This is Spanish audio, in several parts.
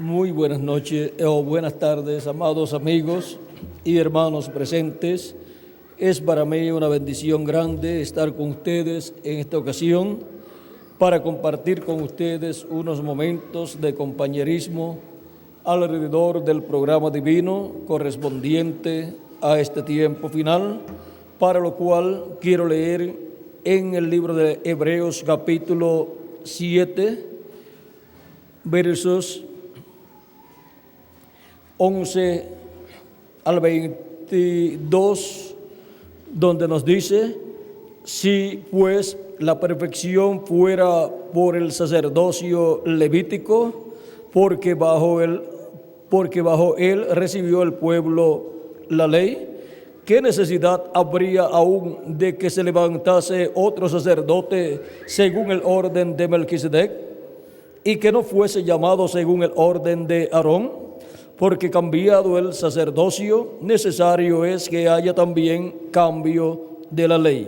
Muy buenas noches o buenas tardes, amados amigos y hermanos presentes. Es para mí una bendición grande estar con ustedes en esta ocasión para compartir con ustedes unos momentos de compañerismo alrededor del programa divino correspondiente a este tiempo final, para lo cual quiero leer en el libro de Hebreos capítulo 7, versos 11 al 22, donde nos dice: si pues la perfección fuera por el sacerdocio levítico, porque bajo él recibió el pueblo la ley, ¿qué necesidad habría aún de que se levantase otro sacerdote según el orden de Melquisedec, y que no fuese llamado según el orden de Aarón? Porque cambiado el sacerdocio, necesario es que haya también cambio de la ley.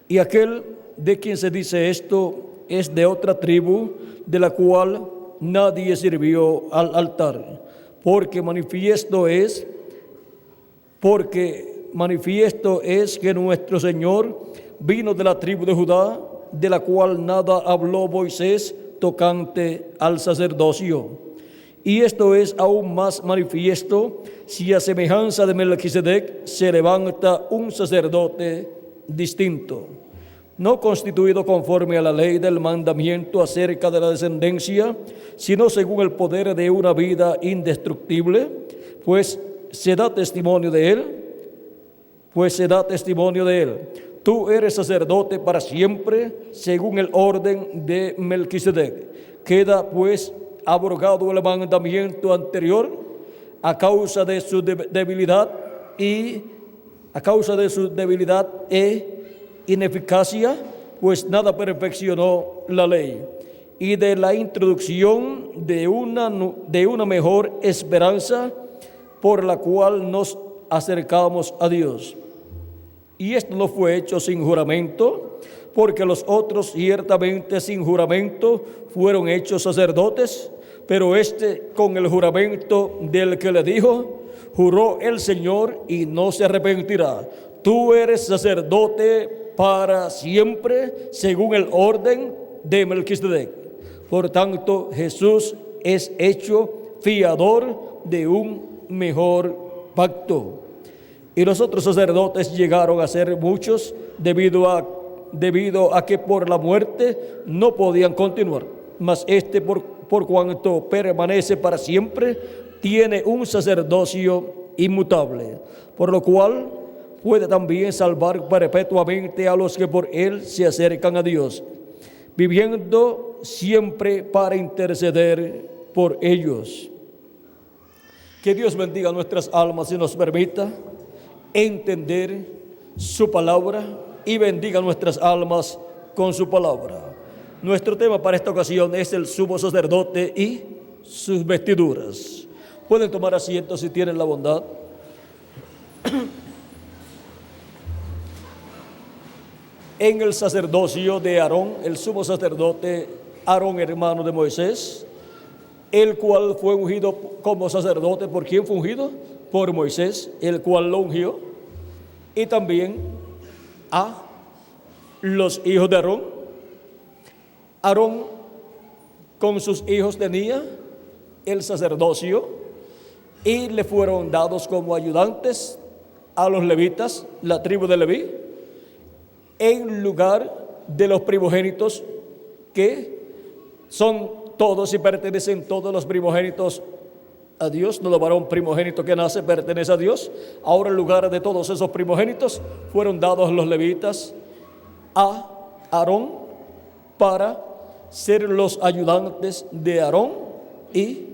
Y aquel de quien se dice esto es de otra tribu, de la cual nadie sirvió al altar, porque manifiesto es que nuestro Señor vino de la tribu de Judá, de la cual nada habló Moisés tocante al sacerdocio. Y esto es aún más manifiesto si a semejanza de Melquisedec se levanta un sacerdote distinto, no constituido conforme a la ley del mandamiento acerca de la descendencia, sino según el poder de una vida indestructible, pues se da testimonio de él. Tú eres sacerdote para siempre, según el orden de Melquisedec. Queda pues abrogado el mandamiento anterior a causa de su debilidad e ineficacia, pues nada perfeccionó la ley, y de la introducción de una mejor esperanza por la cual nos acercamos a Dios. Y esto no fue hecho sin juramento, porque los otros ciertamente sin juramento fueron hechos sacerdotes, pero este con el juramento del que le dijo: juró el Señor y no se arrepentirá. Tú eres sacerdote para siempre, según el orden de Melquisedec. Por tanto, Jesús es hecho fiador de un mejor pacto. Y los otros sacerdotes llegaron a ser muchos debido a que por la muerte no podían continuar. Mas este, por cuanto permanece para siempre, tiene un sacerdocio inmutable, por lo cual puede también salvar perpetuamente a los que por él se acercan a Dios, viviendo siempre para interceder por ellos. Que Dios bendiga nuestras almas y nos permita entender su palabra, y bendiga nuestras almas con su palabra. Nuestro tema para esta ocasión es el sumo sacerdote y sus vestiduras. Pueden tomar asiento si tienen la bondad. En el sacerdocio de Aarón, el sumo sacerdote Aarón, hermano de Moisés, el cual fue ungido como sacerdote. ¿Por quién fue ungido? Por Moisés, el cual lo ungió. Y también a los hijos de Aarón. Aarón con sus hijos tenía el sacerdocio y le fueron dados como ayudantes a los levitas, la tribu de Leví, en lugar de los primogénitos, que son todos y pertenecen todos los primogénitos a Dios. Todo varón primogénito que nace pertenece a Dios. Ahora, en lugar de todos esos primogénitos, fueron dados los levitas a Aarón para ser los ayudantes de Aarón y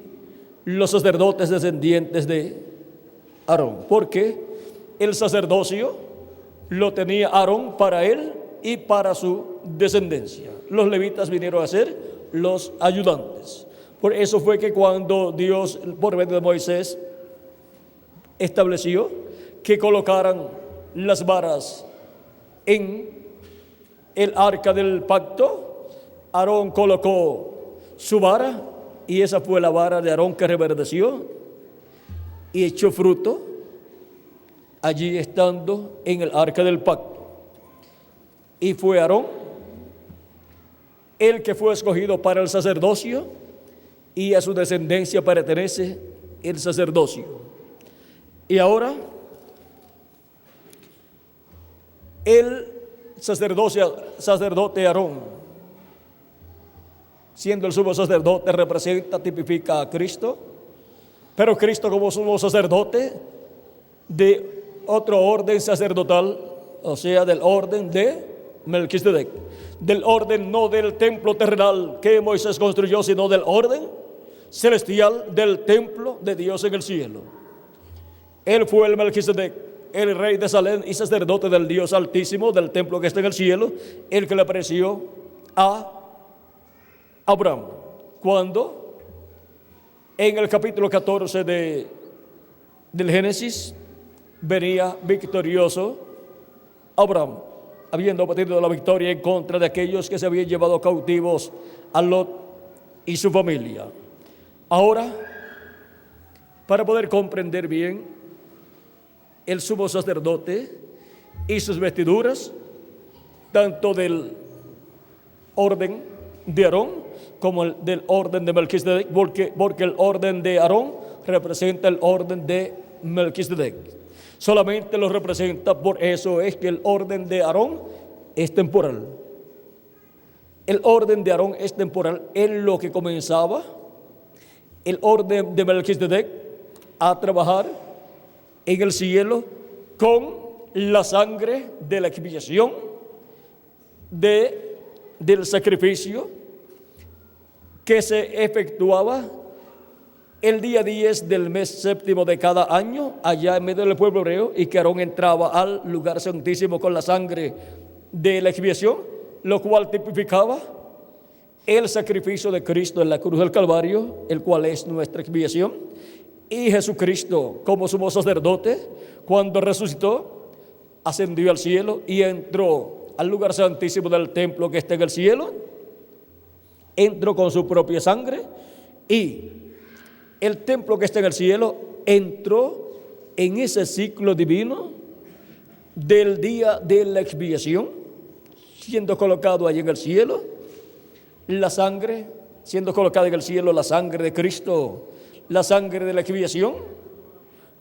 los sacerdotes descendientes de Aarón, porque el sacerdocio lo tenía Aarón para él y para su descendencia. Los levitas vinieron a ser los ayudantes. Por eso fue que cuando Dios, por medio de Moisés, estableció que colocaran las varas en el arca del pacto, Aarón colocó su vara y esa fue la vara de Aarón que reverdeció y echó fruto allí estando en el arca del pacto. Y fue Aarón el que fue escogido para el sacerdocio, y a su descendencia pertenece el sacerdocio. Y ahora el sacerdote Aarón, siendo el sumo sacerdote, representa, tipifica a Cristo, pero Cristo como sumo sacerdote de otro orden sacerdotal, o sea, del orden de Melquisedec, del orden no del templo terrenal que Moisés construyó, sino del orden celestial del templo de Dios en el cielo. Él fue el Melquisedec, el rey de Salem y sacerdote del Dios Altísimo, del templo que está en el cielo, el que le apareció a Abraham, cuando en el capítulo 14 del Génesis venía victorioso Abraham, habiendo obtenido la victoria en contra de aquellos que se habían llevado cautivos a Lot y su familia. Ahora, para poder comprender bien el sumo sacerdote y sus vestiduras, tanto del orden de Aarón como del orden de Melquisedec, porque el orden de Aarón representa el orden de Melquisedec. Solamente lo representa, por eso es que el orden de Aarón es temporal. El orden de Aarón es temporal en lo que comenzaba el orden de Melquisedec a trabajar en el cielo con la sangre de la expiación del sacrificio que se efectuaba el día 10 del mes séptimo de cada año, allá en medio del pueblo hebreo, y que Aarón entraba al lugar santísimo con la sangre de la expiación, lo cual tipificaba el sacrificio de Cristo en la cruz del Calvario, el cual es nuestra expiación, y Jesucristo como sumo sacerdote, cuando resucitó, ascendió al cielo y entró al lugar santísimo del templo que está en el cielo, entró con su propia sangre, y el templo que está en el cielo entró en ese ciclo divino del día de la expiación, siendo colocado allí en el cielo la sangre, siendo colocada en el cielo la sangre de Cristo, la sangre de la expiación,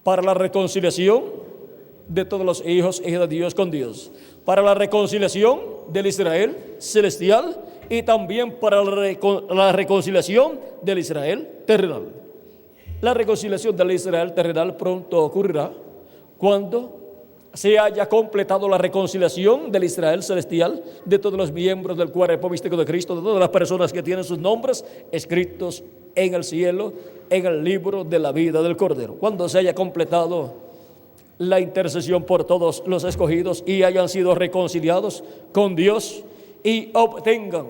para la reconciliación de todos los hijos e hijas de Dios con Dios, para la reconciliación del Israel celestial y también para la reconciliación del Israel terrenal. La reconciliación del Israel terrenal pronto ocurrirá cuando se haya completado la reconciliación del Israel celestial, de todos los miembros del cuerpo místico de Cristo, de todas las personas que tienen sus nombres escritos en el cielo, en el libro de la vida del Cordero. Cuando se haya completado la intercesión por todos los escogidos y hayan sido reconciliados con Dios y obtengan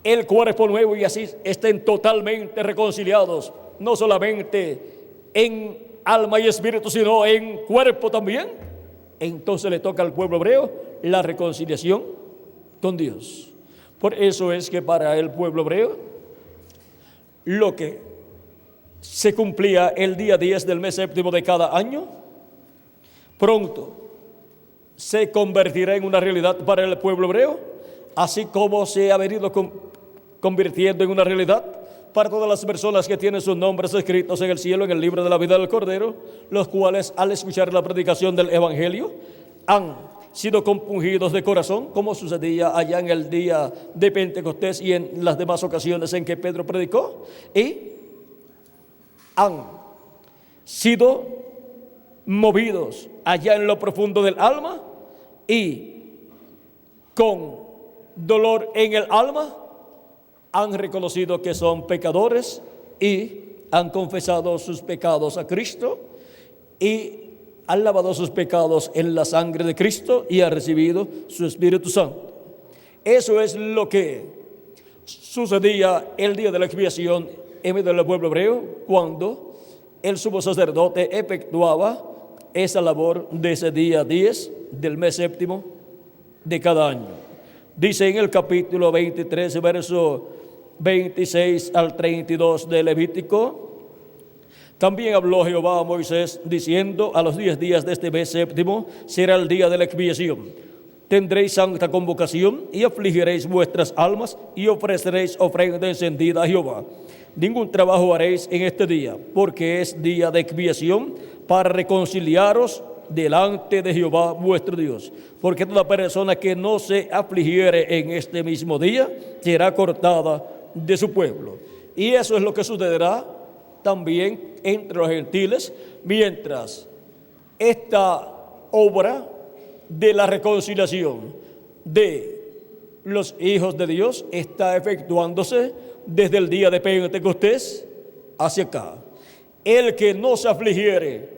el cuerpo nuevo y así estén totalmente reconciliados, no solamente en alma y espíritu, sino en cuerpo también, entonces le toca al pueblo hebreo la reconciliación con Dios. Por eso es que para el pueblo hebreo lo que se cumplía el día 10 del mes séptimo de cada año, pronto se convertirá en una realidad para el pueblo hebreo, así como se ha venido convirtiendo en una realidad para todas las personas que tienen sus nombres escritos en el cielo, en el libro de la vida del Cordero, los cuales al escuchar la predicación del Evangelio han sido compungidos de corazón, como sucedía allá en el día de Pentecostés y en las demás ocasiones en que Pedro predicó, y han sido movidos allá en lo profundo del alma y con dolor en el alma han reconocido que son pecadores y han confesado sus pecados a Cristo y han lavado sus pecados en la sangre de Cristo y han recibido su Espíritu Santo. Eso es lo que sucedía el día de la expiación en medio del pueblo hebreo, cuando el sumo sacerdote efectuaba esa labor de ese día 10 del mes séptimo de cada año. Dice en el capítulo 23, verso 26 al 32 de Levítico. También habló Jehová a Moisés diciendo: a los 10 días de este mes séptimo será el día de la expiación. Tendréis santa convocación y afligiréis vuestras almas y ofreceréis ofrenda encendida a Jehová. Ningún trabajo haréis en este día, porque es día de expiación para reconciliaros delante de Jehová vuestro Dios. Porque toda persona que no se afligiere en este mismo día será cortada de su pueblo. Y eso es lo que sucederá también entre los gentiles, mientras esta obra de la reconciliación de los hijos de Dios está efectuándose desde el día de Pentecostés hacia acá. El que no se afligiere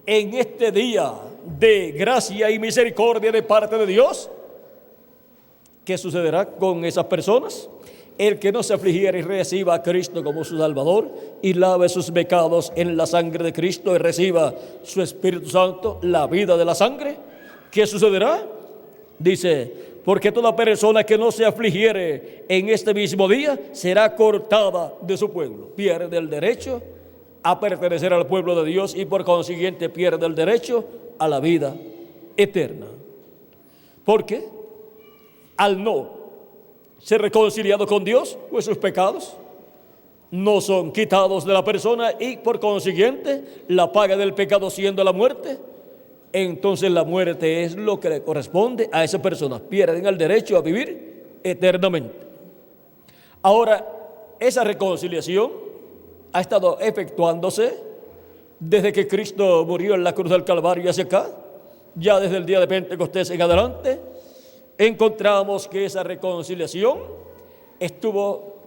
en este día de gracia y misericordia de parte de Dios, ¿qué sucederá con esas personas? El que no se afligiere y reciba a Cristo como su Salvador y lave sus pecados en la sangre de Cristo y reciba su Espíritu Santo, la vida de la sangre, ¿qué sucederá? Dice: porque toda persona que no se afligiere en este mismo día será cortada de su pueblo. Pierde el derecho a pertenecer al pueblo de Dios y por consiguiente pierde el derecho a la vida eterna. Porque al no ser reconciliado con Dios, pues sus pecados no son quitados de la persona y por consiguiente la paga del pecado siendo la muerte, entonces la muerte es lo que le corresponde a esa persona. Pierden el derecho a vivir eternamente. Ahora, esa reconciliación ha estado efectuándose desde que Cristo murió en la cruz del Calvario hacia acá. Ya desde el día de Pentecostés en adelante encontramos que esa reconciliación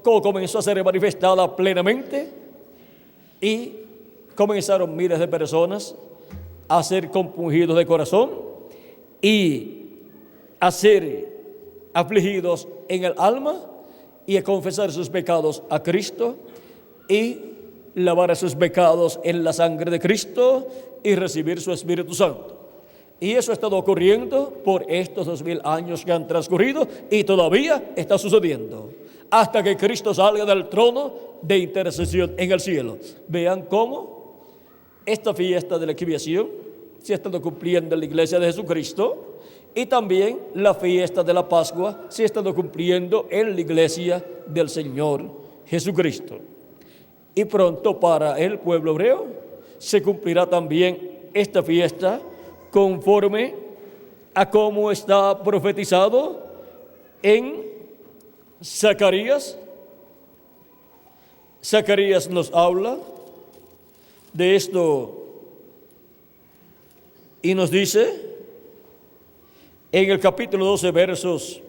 comenzó a ser manifestada plenamente y comenzaron miles de personas a ser compungidos de corazón y a ser afligidos en el alma y a confesar sus pecados a Cristo y lavar sus pecados en la sangre de Cristo y recibir su Espíritu Santo. Y eso ha estado ocurriendo por estos 2000 años que han transcurrido y todavía está sucediendo hasta que Cristo salga del trono de intercesión en el cielo. Vean cómo esta fiesta de la expiación se ha estado cumpliendo en la iglesia de Jesucristo y también la fiesta de la Pascua se ha estado cumpliendo en la iglesia del Señor Jesucristo. Y pronto para el pueblo hebreo se cumplirá también esta fiesta conforme a cómo está profetizado en Zacarías. Zacarías nos habla de esto y nos dice en el capítulo 12 versos,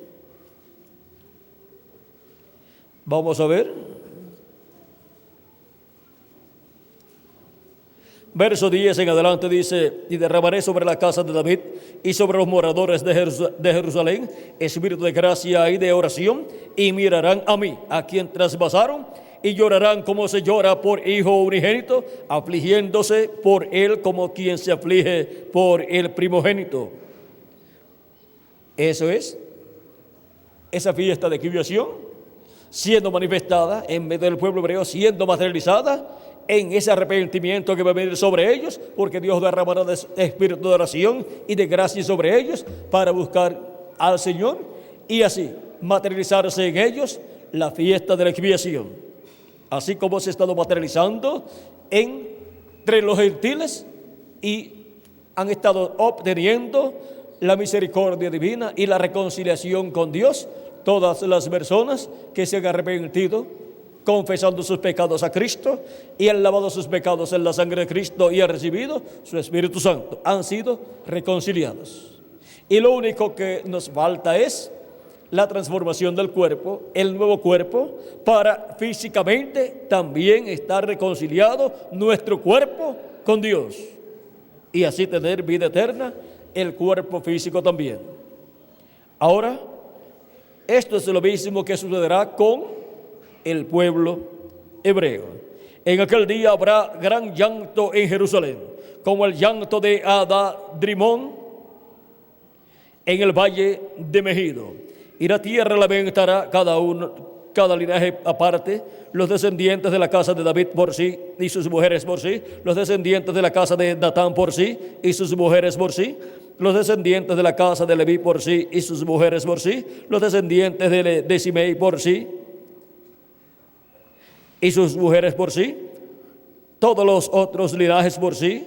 vamos a ver, verso 10 en adelante dice: y derramaré sobre la casa de David y sobre los moradores de Jerusalén espíritu de gracia y de oración, y mirarán a mí, a quien traspasaron, y llorarán como se llora por hijo unigénito, afligiéndose por él como quien se aflige por el primogénito. Eso es esa fiesta de expiación siendo manifestada en medio del pueblo hebreo, siendo materializada en ese arrepentimiento que va a venir sobre ellos, porque Dios derramará de espíritu de oración y de gracia sobre ellos para buscar al Señor y así materializarse en ellos la fiesta de la expiación, así como se ha estado materializando entre los gentiles y han estado obteniendo la misericordia divina y la reconciliación con Dios todas las personas que se han arrepentido confesando sus pecados a Cristo y han lavado sus pecados en la sangre de Cristo y han recibido su Espíritu Santo, han sido reconciliados. Y lo único que nos falta es la transformación del cuerpo, el nuevo cuerpo, para físicamente también estar reconciliado nuestro cuerpo con Dios y así tener vida eterna, el cuerpo físico también. Ahora, esto es lo mismo que sucederá con el pueblo hebreo. En aquel día habrá gran llanto en Jerusalén, como el llanto de Adadrimón en el valle de Megido. Y la tierra lamentará cada uno cada linaje aparte, los descendientes de la casa de David por sí y sus mujeres por sí, los descendientes de la casa de Natán por sí y sus mujeres por sí, los descendientes de la casa de Leví por sí y sus mujeres por sí, los descendientes de Simei por sí y sus mujeres por sí, todos los otros linajes por sí,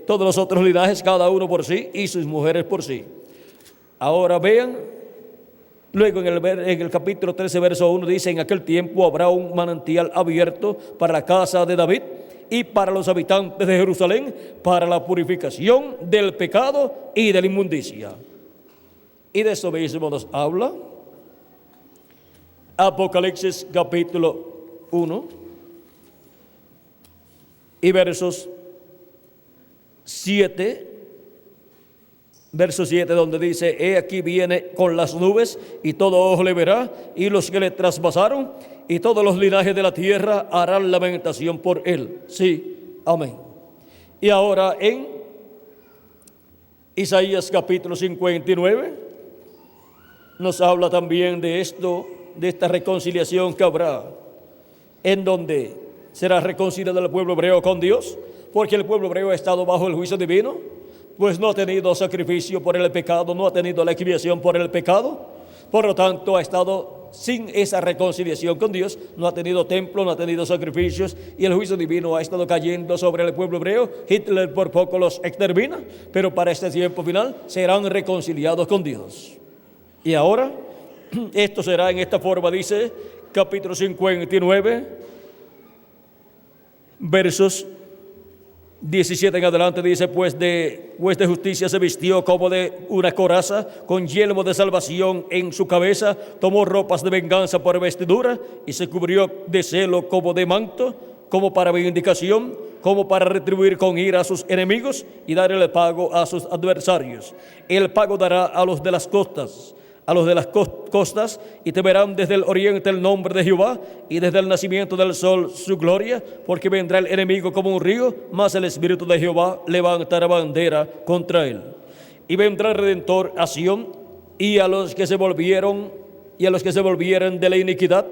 todos los otros linajes, cada uno por sí y sus mujeres por sí. Ahora vean, luego en el capítulo 13, verso 1 dice: en aquel tiempo habrá un manantial abierto para la casa de David y para los habitantes de Jerusalén, para la purificación del pecado y de la inmundicia. Y de eso mismo nos habla Apocalipsis capítulo 1 y versos 7, verso 7, donde dice: he aquí viene con las nubes y todo ojo le verá, y los que le traspasaron y todos los linajes de la tierra harán lamentación por él. Sí, amén. Y ahora en Isaías capítulo 59 nos habla también de esto, de esta reconciliación que habrá, en donde será reconciliado el pueblo hebreo con Dios, porque el pueblo hebreo ha estado bajo el juicio divino, pues no ha tenido sacrificio por el pecado, no ha tenido la expiación por el pecado, por lo tanto ha estado sin esa reconciliación con Dios, no ha tenido templo, no ha tenido sacrificios, y el juicio divino ha estado cayendo sobre el pueblo hebreo. Hitler por poco los extermina, pero para este tiempo final serán reconciliados con Dios. Y ahora, esto será en esta forma, dice capítulo 59, versos 17 en adelante, dice: pues de justicia se vistió como de una coraza, con yelmo de salvación en su cabeza, tomó ropas de venganza por vestidura, y se cubrió de celo como de manto, como para vindicación, como para retribuir con ira a sus enemigos y dar el pago a sus adversarios. El pago dará a los de las costas, y temerán desde el oriente el nombre de Jehová, y desde el nacimiento del sol su gloria, porque vendrá el enemigo como un río, mas el Espíritu de Jehová levantará bandera contra él. Y vendrá el Redentor a Sión, y a los que se volvieron de la iniquidad,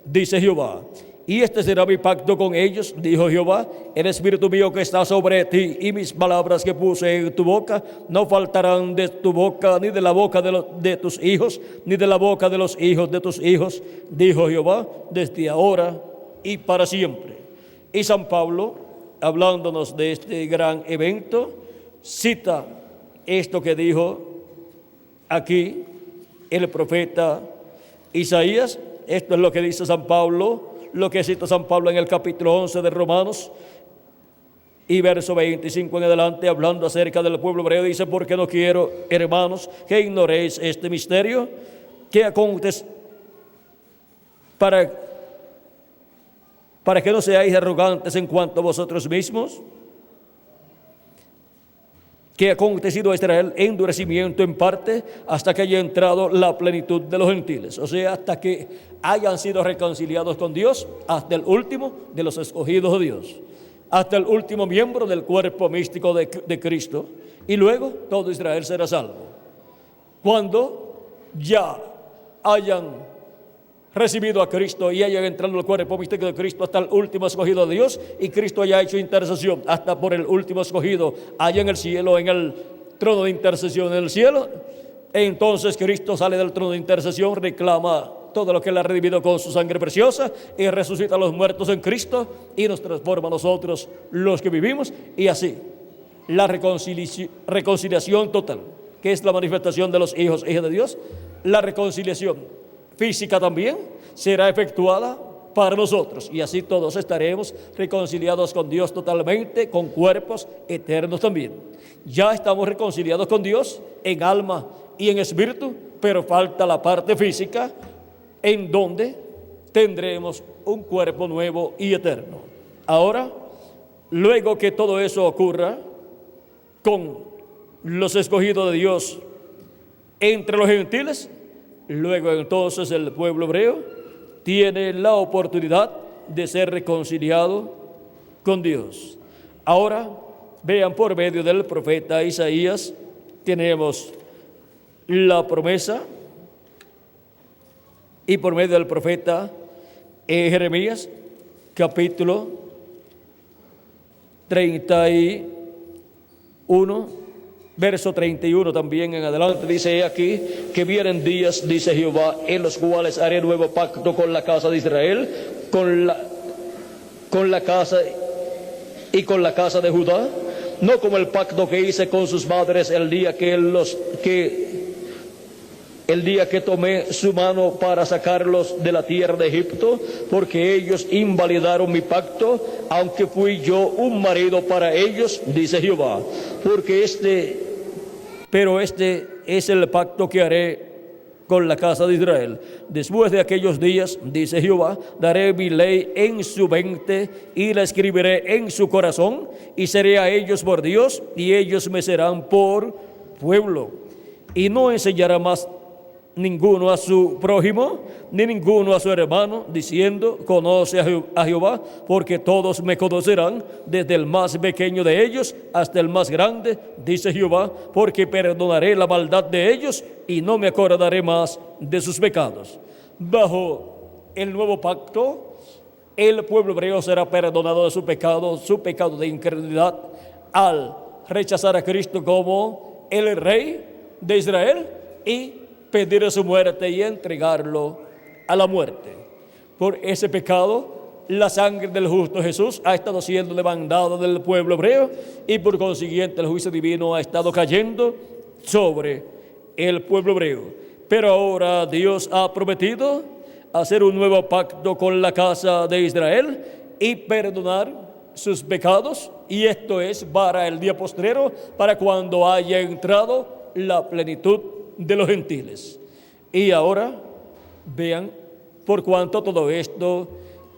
dice Jehová. Y este será mi pacto con ellos, dijo Jehová: el Espíritu mío que está sobre ti y mis palabras que puse en tu boca no faltarán de tu boca, ni de la boca de tus hijos, ni de la boca de los hijos de tus hijos, dijo Jehová, desde ahora y para siempre. Y San Pablo, hablándonos de este gran evento, cita esto que dijo aquí el profeta Isaías. Esto es lo que dice San Pablo, lo que cita San Pablo en el capítulo 11 de Romanos y verso 25 en adelante, hablando acerca del pueblo hebreo, dice: porque no quiero, hermanos, que ignoréis este misterio, que acontes para que no seáis arrogantes en cuanto a vosotros mismos, que ha acontecido a Israel endurecimiento en parte hasta que haya entrado la plenitud de los gentiles, o sea, hasta que hayan sido reconciliados con Dios, hasta el último de los escogidos de Dios, hasta el último miembro del cuerpo místico de Cristo, y luego todo Israel será salvo. Cuando ya hayan recibido a Cristo y hayan entrado en el cuerpo místico de Cristo hasta el último escogido de Dios, y Cristo haya hecho intercesión hasta por el último escogido allá en el cielo, en el trono de intercesión en el cielo, entonces Cristo sale del trono de intercesión, reclama todo lo que Él ha redimido con su sangre preciosa, y resucita a los muertos en Cristo y nos transforma a nosotros los que vivimos, y así la reconciliación total, que es la manifestación de los hijos e hijas de Dios, la reconciliación física también será efectuada para nosotros, y así todos estaremos reconciliados con Dios totalmente, con cuerpos eternos también. Ya estamos reconciliados con Dios en alma y en espíritu, pero falta la parte física, en donde tendremos un cuerpo nuevo y eterno. Ahora, luego que todo eso ocurra con los escogidos de Dios entre los gentiles, luego entonces el pueblo hebreo tiene la oportunidad de ser reconciliado con Dios. Ahora, vean, por medio del profeta Isaías tenemos la promesa, y por medio del profeta Jeremías, capítulo 31, verso 31 también en adelante, dice aquí que vienen días, dice Jehová, en los cuales haré nuevo pacto con la casa de Israel, con la casa y con la casa de Judá, no como el pacto que hice con sus padres el día que tomé su mano para sacarlos de la tierra de Egipto, porque ellos invalidaron mi pacto, aunque fui yo un marido para ellos, dice Jehová. Pero este es el pacto que haré con la casa de Israel. Después de aquellos días, dice Jehová, daré mi ley en su mente y la escribiré en su corazón, y seré a ellos por Dios, y ellos me serán por pueblo. Y no enseñará más ninguno a su prójimo, ni ninguno a su hermano, diciendo, conoce a Jehová, porque todos me conocerán, desde el más pequeño de ellos hasta el más grande, dice Jehová, porque perdonaré la maldad de ellos y no me acordaré más de sus pecados. Bajo el nuevo pacto, el pueblo hebreo será perdonado de su pecado de incredulidad, al rechazar a Cristo como el Rey de Israel y pedir su muerte y entregarlo a la muerte. Por ese pecado, la sangre del justo Jesús ha estado siendo demandada del pueblo hebreo, y por consiguiente el juicio divino ha estado cayendo sobre el pueblo hebreo. Pero ahora Dios ha prometido hacer un nuevo pacto con la casa de Israel y perdonar sus pecados, y esto es para el día postrero, para cuando haya entrado la plenitud de los gentiles. Y ahora vean, por cuanto todo esto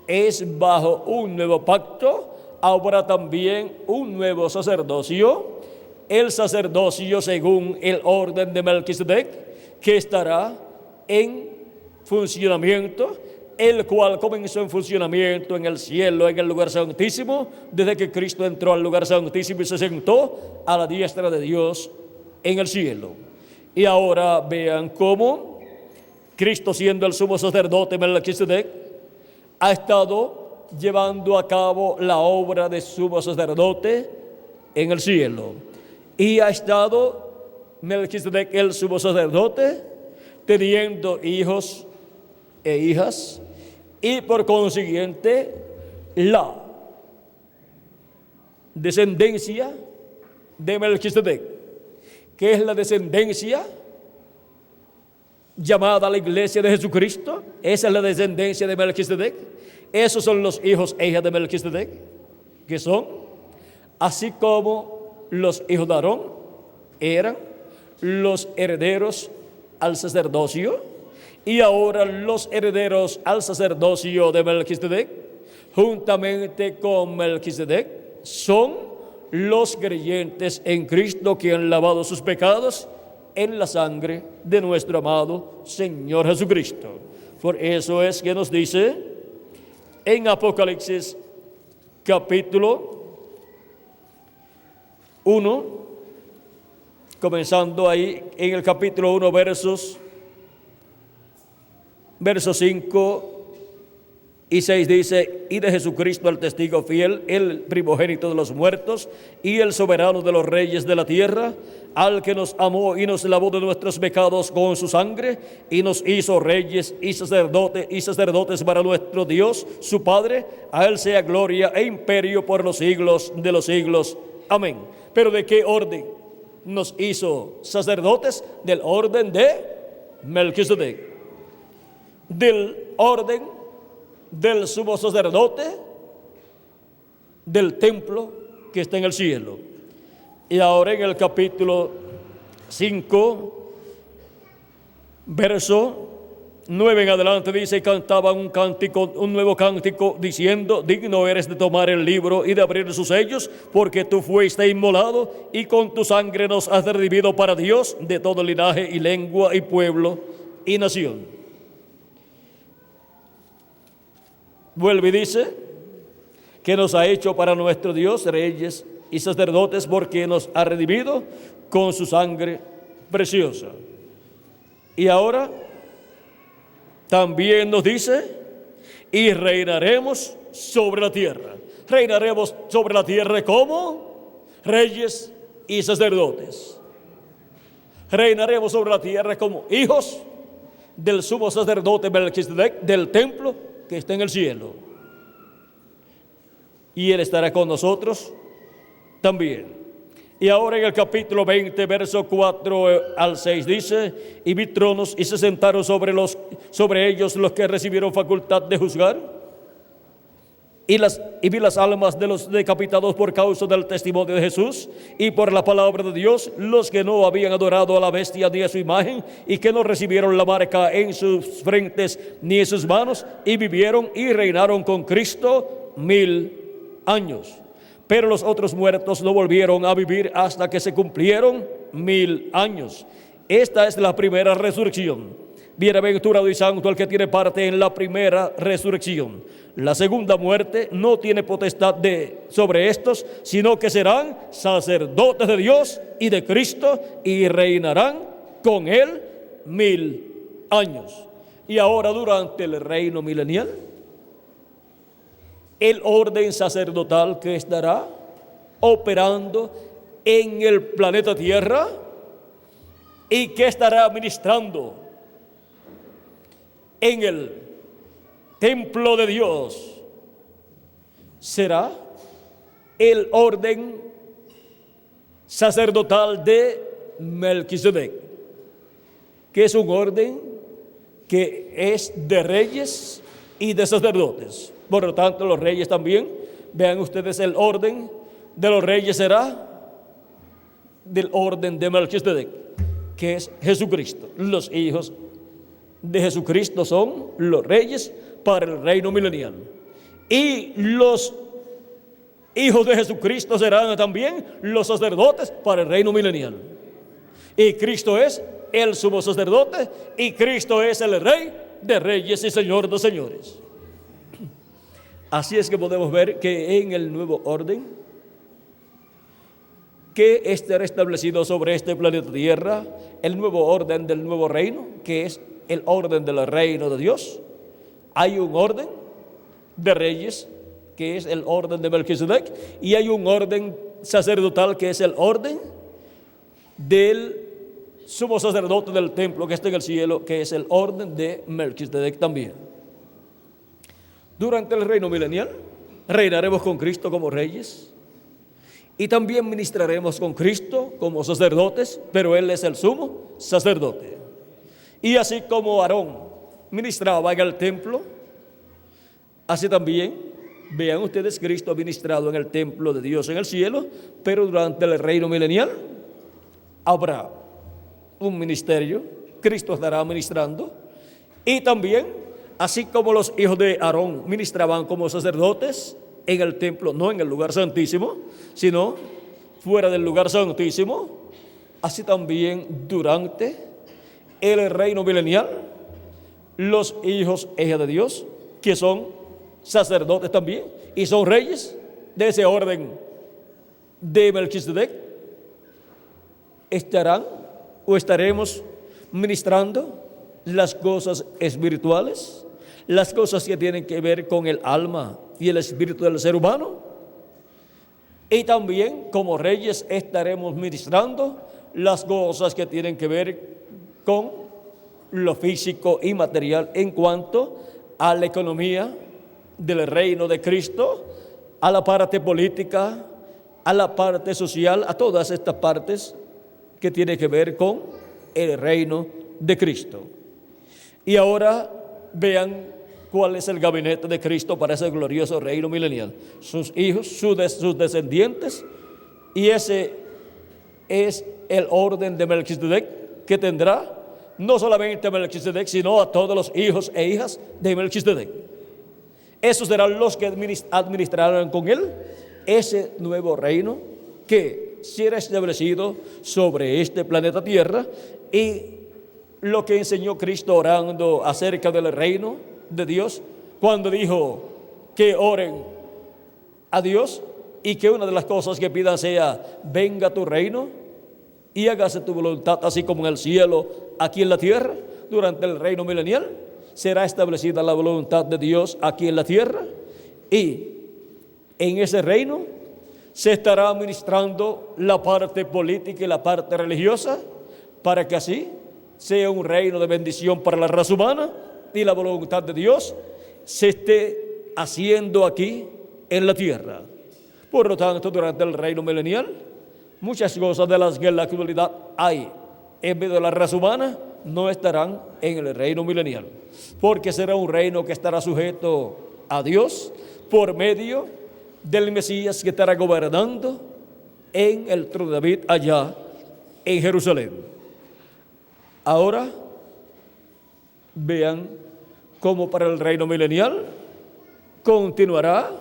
es bajo un nuevo pacto, habrá también un nuevo sacerdocio, el sacerdocio según el orden de Melquisedec, que estará en funcionamiento, el cual comenzó en funcionamiento en el cielo, en el lugar santísimo, desde que Cristo entró al lugar santísimo y se sentó a la diestra de Dios en el cielo. Y ahora vean cómo Cristo, siendo el sumo sacerdote Melquisedec, ha estado llevando a cabo la obra de sumo sacerdote en el cielo. Y ha estado Melquisedec, el sumo sacerdote, teniendo hijos e hijas, y por consiguiente la descendencia de Melquisedec, que es la descendencia llamada la iglesia de Jesucristo. Esa es la descendencia de Melquisedec. Esos son los hijos e hijas de Melquisedec, que son, así como los hijos de Aarón eran los herederos al sacerdocio, y ahora los herederos al sacerdocio de Melquisedec, juntamente con Melquisedec, son los creyentes en Cristo, que han lavado sus pecados en la sangre de nuestro amado Señor Jesucristo. Por eso es que nos dice en Apocalipsis capítulo 1, comenzando ahí en el capítulo 1, versos 5 y 6, dice, y de Jesucristo el testigo fiel, el primogénito de los muertos y el soberano de los reyes de la tierra, al que nos amó y nos lavó de nuestros pecados con su sangre, y nos hizo reyes y sacerdotes para nuestro Dios, su Padre. A él sea gloria e imperio por los siglos de los siglos. Amén. ¿Pero de qué orden nos hizo sacerdotes? Del orden de Melquisedec, del orden del sumo sacerdote del templo que está en el cielo. Y ahora en el capítulo 5, verso 9 en adelante, dice, cantaban un nuevo cántico, diciendo, digno eres de tomar el libro y de abrir sus sellos, porque tú fuiste inmolado y con tu sangre nos has redimido para Dios de todo linaje y lengua y pueblo y nación. Vuelve y dice que nos ha hecho para nuestro Dios reyes y sacerdotes, porque nos ha redimido con su sangre preciosa. Y ahora también nos dice, y reinaremos sobre la tierra. Reinaremos sobre la tierra como reyes y sacerdotes. Reinaremos sobre la tierra como hijos del sumo sacerdote Melquisedec, del templo que está en el cielo. Y Él estará con nosotros también. Y ahora en el capítulo 20, verso 4 al 6 dice, y vi tronos y se sentaron sobre ellos los que recibieron facultad de juzgar. Y vi las almas de los decapitados por causa del testimonio de Jesús y por la palabra de Dios, los que no habían adorado a la bestia ni a su imagen y que no recibieron la marca en sus frentes ni en sus manos, y vivieron y reinaron con Cristo 1000 años. Pero los otros muertos no volvieron a vivir hasta que se cumplieron 1000 años. Esta es la primera resurrección. Bienaventurado y santo el que tiene parte en la primera resurrección. La segunda muerte no tiene potestad sobre estos, sino que serán sacerdotes de Dios y de Cristo y reinarán con Él 1000 años. Y ahora, durante el reino milenial, el orden sacerdotal que estará operando en el planeta Tierra y que estará ministrando en el templo de Dios será el orden sacerdotal de Melquisedec, que es un orden que es de reyes y de sacerdotes. Por lo tanto, los reyes también, vean ustedes, el orden de los reyes será del orden de Melquisedec, que es Jesucristo. Los hijos de Jesucristo son los reyes para el reino milenial. Y los hijos de Jesucristo serán también los sacerdotes para el reino milenial. Y Cristo es el sumo sacerdote y Cristo es el rey de reyes y señor de señores. Así es que podemos ver que en el nuevo orden que estará establecido sobre este planeta Tierra, el nuevo orden del nuevo reino, que es el orden del reino de Dios, hay un orden de reyes, que es el orden de Melquisedec, y hay un orden sacerdotal, que es el orden del sumo sacerdote del templo que está en el cielo, que es el orden de Melquisedec también. Durante el reino milenial reinaremos con Cristo como reyes y también ministraremos con Cristo como sacerdotes, pero Él es el sumo sacerdote. Y así como Aarón ministraba en el templo, así también, vean ustedes, Cristo ha ministrado en el templo de Dios en el cielo, pero durante el reino milenial habrá un ministerio, Cristo estará ministrando, y también, así como los hijos de Aarón ministraban como sacerdotes en el templo, no en el lugar santísimo, sino fuera del lugar santísimo, así también durante el reino milenial, los hijos e hijas de Dios, que son sacerdotes también, y son reyes de ese orden de Melquisedec, estarán o estaremos ministrando las cosas espirituales, las cosas que tienen que ver con el alma y el espíritu del ser humano. Y también como reyes estaremos ministrando las cosas que tienen que ver con lo físico y material en cuanto a la economía del reino de Cristo, a la parte política, a la parte social, a todas estas partes que tienen que ver con el reino de Cristo. Y ahora vean cuál es el gabinete de Cristo para ese glorioso reino milenial. Sus hijos, sus descendientes, y ese es el orden de Melquisedec que tendrá no solamente a Melquisedec, sino a todos los hijos e hijas de Melquisedec. Esos serán los que administrarán con él ese nuevo reino que será establecido sobre este planeta Tierra. Y lo que enseñó Cristo orando acerca del reino de Dios, cuando dijo que oren a Dios y que una de las cosas que pidan sea: venga tu reino y hágase tu voluntad, así como en el cielo, aquí en la tierra, durante el reino milenial. será establecida la voluntad de Dios aquí en la tierra, y en ese reino se estará administrando la parte política y la parte religiosa, para que así sea un reino de bendición para la raza humana y la voluntad de Dios se esté haciendo aquí en la tierra. Por lo tanto, durante el reino milenial, muchas cosas de las que en la actualidad hay en medio de la raza humana no estarán en el reino milenial, porque será un reino que estará sujeto a Dios por medio del Mesías que estará gobernando en el trono de David allá en Jerusalén. Ahora vean cómo para el reino milenial continuará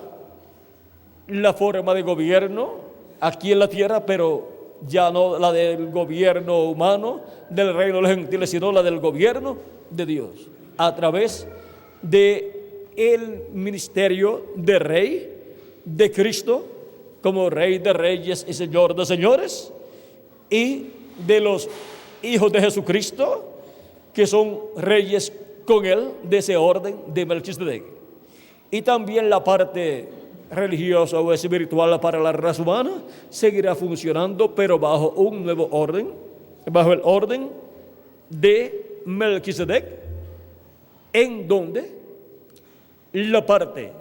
la forma de gobierno aquí en la tierra, pero ya no la del gobierno humano del reino de los gentiles, sino la del gobierno de Dios, a través de el ministerio de rey de Cristo, como Rey de Reyes y Señor de Señores, y de los hijos de Jesucristo, que son reyes con él, de ese orden de Melquisedec. Y también la parte religiosa o espiritual para la raza humana seguirá funcionando, pero bajo un nuevo orden, bajo el orden de Melquisedec, en donde la parte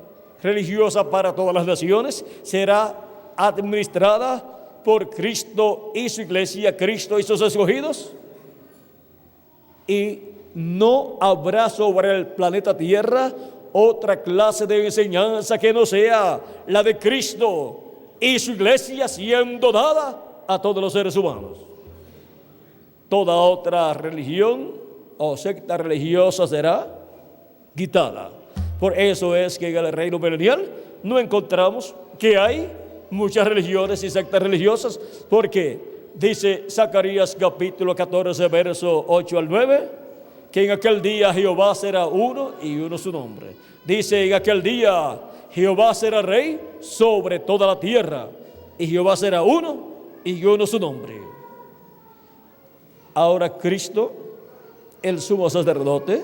religiosa para todas las naciones será administrada por Cristo y su iglesia, Cristo y sus escogidos, y no habrá sobre el planeta Tierra otra clase de enseñanza que no sea la de Cristo y su iglesia siendo dada a todos los seres humanos. Toda otra religión o secta religiosa será quitada. Por eso es que en el reino milenial no encontramos que hay muchas religiones y sectas religiosas, porque dice Zacarías capítulo 14, verso 8 al 9, que en aquel día Jehová será uno y uno su nombre. Dice, en aquel día Jehová será rey sobre toda la tierra, y Jehová será uno y uno su nombre. Ahora Cristo, el sumo sacerdote,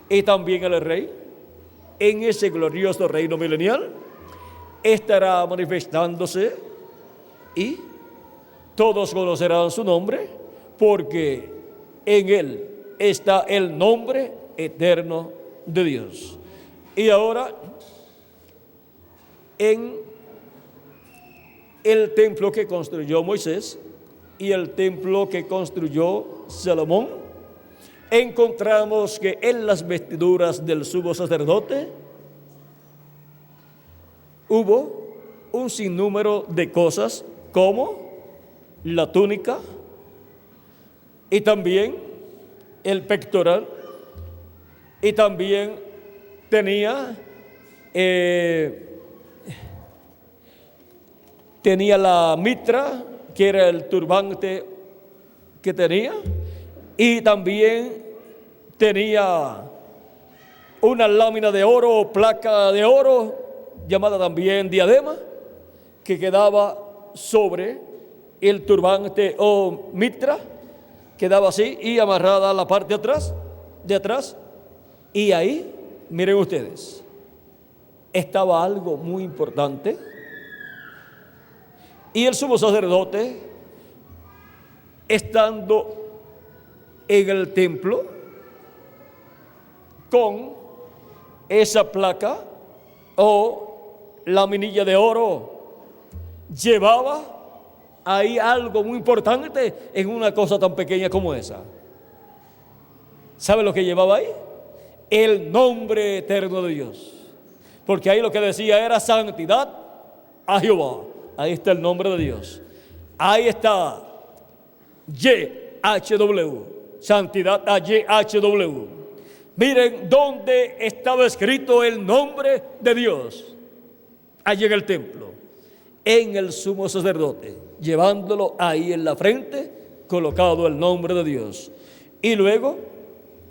y también el rey, en ese glorioso reino milenial, estará manifestándose, y todos conocerán su nombre, porque en él está el nombre eterno de Dios. Y ahora, en el templo que construyó Moisés y el templo que construyó Salomón, encontramos que en las vestiduras del sumo sacerdote hubo un sinnúmero de cosas, como la túnica y también el pectoral, y también tenía la mitra, que era el turbante que tenía, y también tenía una lámina de oro o placa de oro, llamada también diadema, que quedaba sobre el turbante o mitra, quedaba así y amarrada a la parte de atrás, y ahí, miren ustedes, estaba algo muy importante. Y el sumo sacerdote, estando en el templo con esa placa o laminilla de oro, llevaba ahí algo muy importante en una cosa tan pequeña como esa. ¿Sabe lo que llevaba ahí? El nombre eterno de Dios. Porque ahí lo que decía era santidad a Jehová. Ahí está el nombre de Dios. Ahí está YHWH, santidad a YHWH. Miren dónde estaba escrito el nombre de Dios. Allí en el templo, en el sumo sacerdote, llevándolo ahí en la frente, colocado el nombre de Dios. Y luego,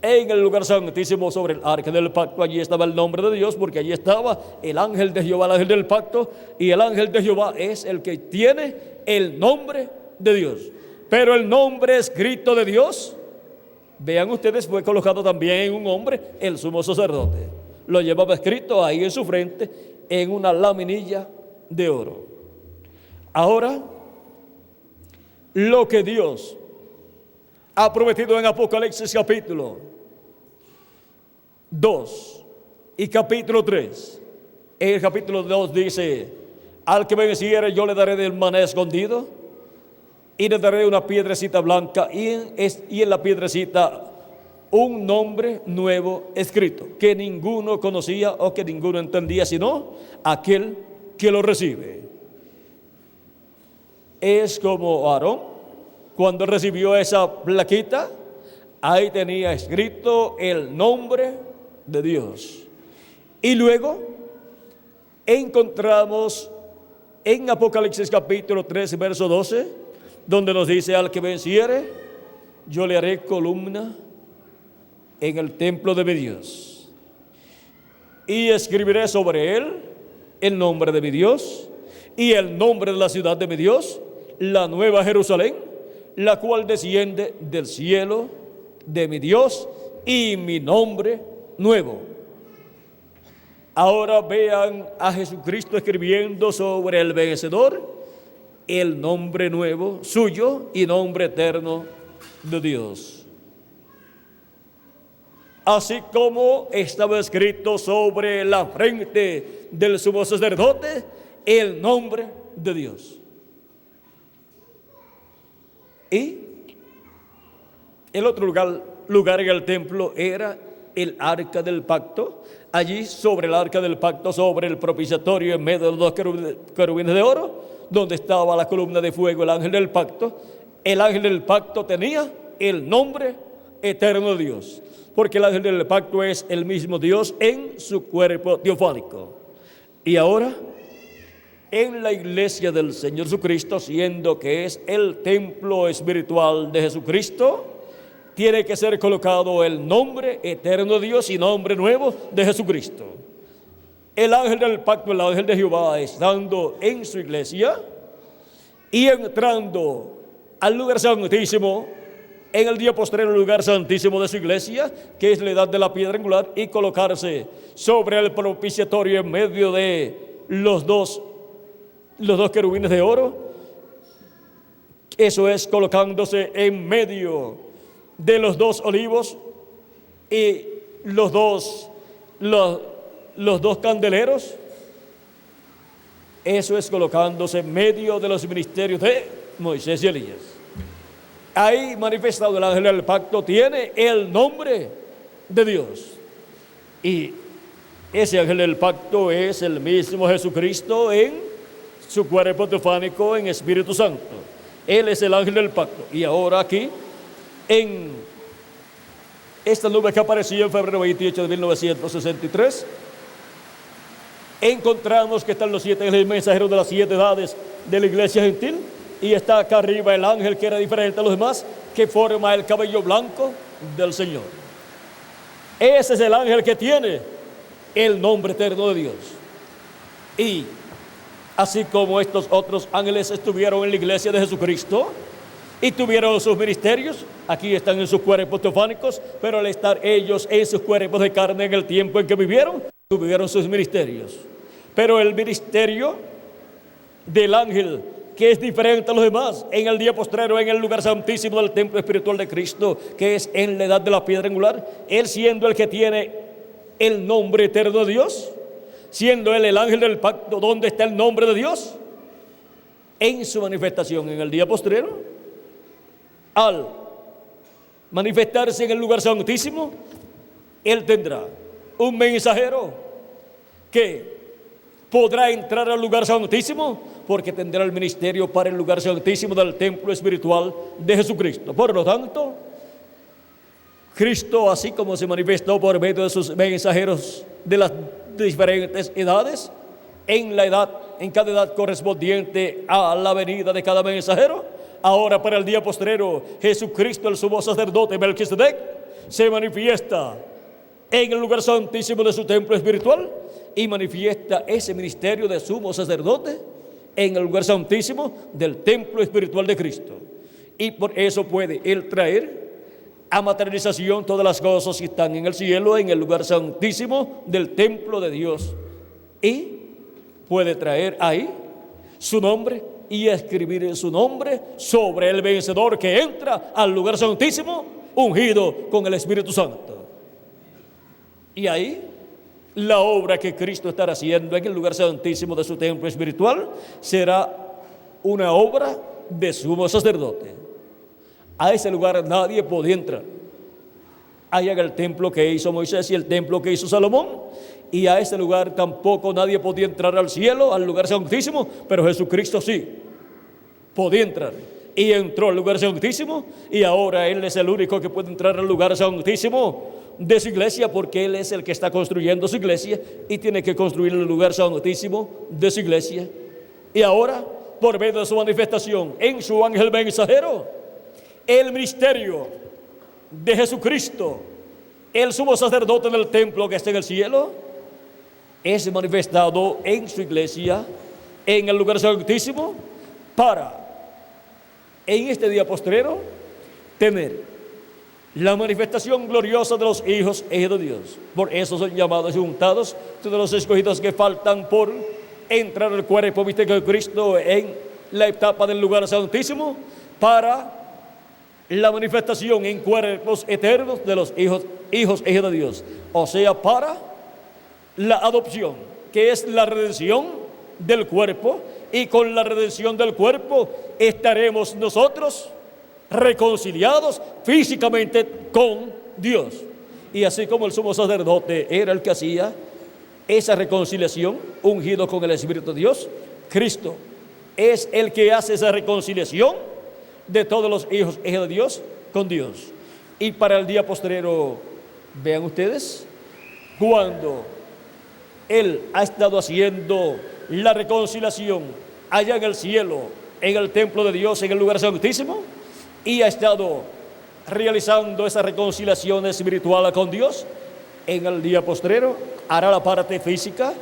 en el lugar santísimo sobre el arca del pacto, allí estaba el nombre de Dios, porque allí estaba el ángel de Jehová, el ángel del pacto, y el ángel de Jehová es el que tiene el nombre de Dios. Pero el nombre escrito de Dios Vean ustedes, fue colocado también en un hombre el sumo sacerdote. Lo llevaba escrito ahí en su frente en una laminilla de oro. Ahora, lo que Dios ha prometido en Apocalipsis capítulo 2 y capítulo 3. En el capítulo 2 dice: al que venciere yo le daré del maná escondido y le daré una piedrecita blanca y en la piedrecita un nombre nuevo escrito que ninguno conocía o que ninguno entendía sino aquel que lo recibe. Es como Aarón cuando recibió esa plaquita, ahí tenía escrito el nombre de Dios. Y luego encontramos en Apocalipsis capítulo 3 verso 12, donde nos dice: al que venciere yo le haré columna en el templo de mi Dios y escribiré sobre él el nombre de mi Dios y el nombre de la ciudad de mi Dios, la nueva Jerusalén, la cual desciende del cielo de mi Dios, y mi nombre nuevo. Ahora vean a Jesucristo escribiendo sobre el vencedor el nombre nuevo suyo y nombre eterno de Dios. Así como estaba escrito sobre la frente del sumo sacerdote el nombre de Dios. Y el otro lugar en el templo era el arca del pacto. Allí sobre el arca del pacto, sobre el propiciatorio, en medio de los dos querubines de oro, donde estaba la columna de fuego, el ángel del pacto. El ángel del pacto tenía el nombre eterno de Dios, porque el ángel del pacto es el mismo Dios en su cuerpo teofánico. Y ahora, en la iglesia del Señor Jesucristo, siendo que es el templo espiritual de Jesucristo, tiene que ser colocado el nombre eterno de Dios y nombre nuevo de Jesucristo. El ángel del pacto, el ángel de Jehová, estando en su iglesia y entrando al lugar santísimo, en el día postrero, el lugar santísimo de su iglesia, que es la edad de la piedra angular, y colocarse sobre el propiciatorio en medio de los dos querubines de oro. Eso es, colocándose en medio de los dos olivos y los dos candeleros. Eso es, colocándose en medio de los ministerios de Moisés y Elías. Ahí manifestado el ángel del pacto tiene el nombre de Dios, y ese ángel del pacto es el mismo Jesucristo en su cuerpo teofánico en Espíritu Santo. Él es el ángel del pacto. Y ahora aquí, en esta nube que apareció en febrero 28 de 1963, encontramos que están los 7 ángeles mensajeros de las 7 edades de la iglesia gentil, y está acá arriba el ángel que era diferente a los demás, que forma el cabello blanco del Señor. Ese es el ángel que tiene el nombre eterno de Dios. Y así como estos otros ángeles estuvieron en la iglesia de Jesucristo y tuvieron sus ministerios, aquí están en sus cuerpos teofánicos, pero al estar ellos en sus cuerpos de carne en el tiempo en que vivieron, tuvieron sus ministerios. Pero el ministerio del ángel, que es diferente a los demás, en el día postrero, en el lugar santísimo del templo espiritual de Cristo, que es en la edad de la piedra angular, él siendo el que tiene el nombre eterno de Dios, siendo él el ángel del pacto, ¿dónde está el nombre de Dios? En su manifestación en el día postrero, al manifestarse en el lugar santísimo, él tendrá un mensajero que podrá entrar al lugar santísimo, porque tendrá el ministerio para el lugar santísimo del templo espiritual de Jesucristo. Por lo tanto, Cristo, así como se manifestó por medio de sus mensajeros de las diferentes edades, en cada edad correspondiente a la venida de cada mensajero, ahora para el día postrero, Jesucristo, el sumo sacerdote Melquisedec, se manifiesta en el lugar santísimo de su templo espiritual y manifiesta ese ministerio de sumo sacerdote en el lugar santísimo del templo espiritual de Cristo. Y por eso puede él traer a materialización todas las cosas que están en el cielo, en el lugar santísimo del templo de Dios. Y puede traer ahí su nombre y escribir en su nombre sobre el vencedor que entra al lugar santísimo, ungido con el Espíritu Santo. Y ahí la obra que Cristo estará haciendo en el lugar santísimo de su templo espiritual será una obra de sumo sacerdote. A ese lugar nadie podía entrar. Allá en el templo que hizo Moisés y el templo que hizo Salomón, y a ese lugar tampoco nadie podía entrar al cielo, al lugar santísimo, pero Jesucristo sí podía entrar. Y entró al lugar santísimo, y ahora Él es el único que puede entrar al lugar santísimo de su iglesia, porque Él es el que está construyendo su iglesia y tiene que construir el lugar santísimo de su iglesia. Y ahora, por medio de su manifestación en su ángel mensajero, el ministerio de Jesucristo, el sumo sacerdote del templo que está en el cielo, es manifestado en su iglesia, en el lugar santísimo, para en este día postrero tener la manifestación gloriosa de los hijos e hijas de Dios. Por eso son llamados y juntados todos los escogidos que faltan por entrar al cuerpo místico de Cristo en la etapa del lugar santísimo, para la manifestación en cuerpos eternos de los hijos e hijas de Dios. O sea, para la adopción, que es la redención del cuerpo, y con la redención del cuerpo estaremos nosotros reconciliados físicamente con Dios. Y así como el sumo sacerdote era el que hacía esa reconciliación, ungido con el Espíritu de Dios, Cristo es el que hace esa reconciliación de todos los hijos e hijas de Dios con Dios. Y para el día postrero, vean ustedes, cuando Él ha estado haciendo la reconciliación allá en el cielo, en el templo de Dios, en el lugar santísimo, y ha estado realizando esa reconciliación espiritual con Dios, en el día postrero hará la parte física,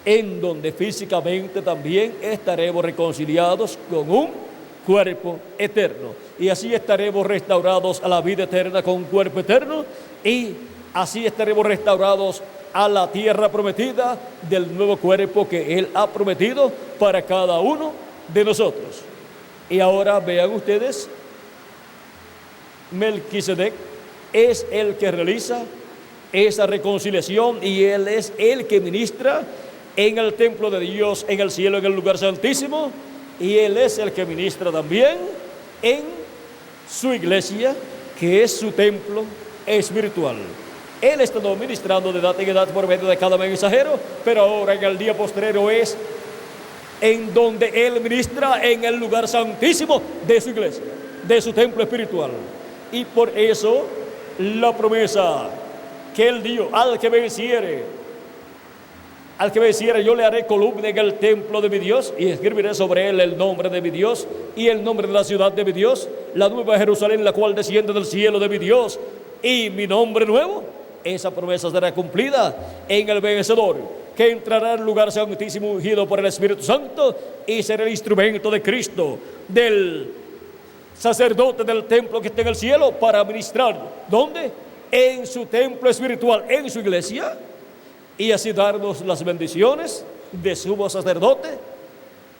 en donde físicamente también estaremos reconciliados con un cuerpo eterno, y así estaremos restaurados a la vida eterna con un cuerpo eterno, y así estaremos restaurados a la tierra prometida del nuevo cuerpo que Él ha prometido para cada uno de nosotros. Y ahora vean ustedes, Melquisedec es el que realiza esa reconciliación, y Él es el que ministra en el templo de Dios, en el cielo, en el lugar santísimo, y Él es el que ministra también en su iglesia, que es su templo espiritual. Él está ministrando de edad en edad por medio de cada mensajero, pero ahora en el día postrero es en donde Él ministra en el lugar santísimo de su iglesia, de su templo espiritual. Y por eso la promesa que Él dio: al que venciere yo le haré columna en el templo de mi Dios, y escribiré sobre él el nombre de mi Dios y el nombre de la ciudad de mi Dios, la nueva Jerusalén, la cual desciende del cielo de mi Dios, y mi nombre nuevo. Esa promesa será cumplida en el vencedor, que entrará al lugar santísimo ungido por el Espíritu Santo, y será el instrumento de Cristo, del sacerdote del templo que está en el cielo, para ministrar. ¿Dónde? En su templo espiritual, en su iglesia, y así darnos las bendiciones de sumo sacerdote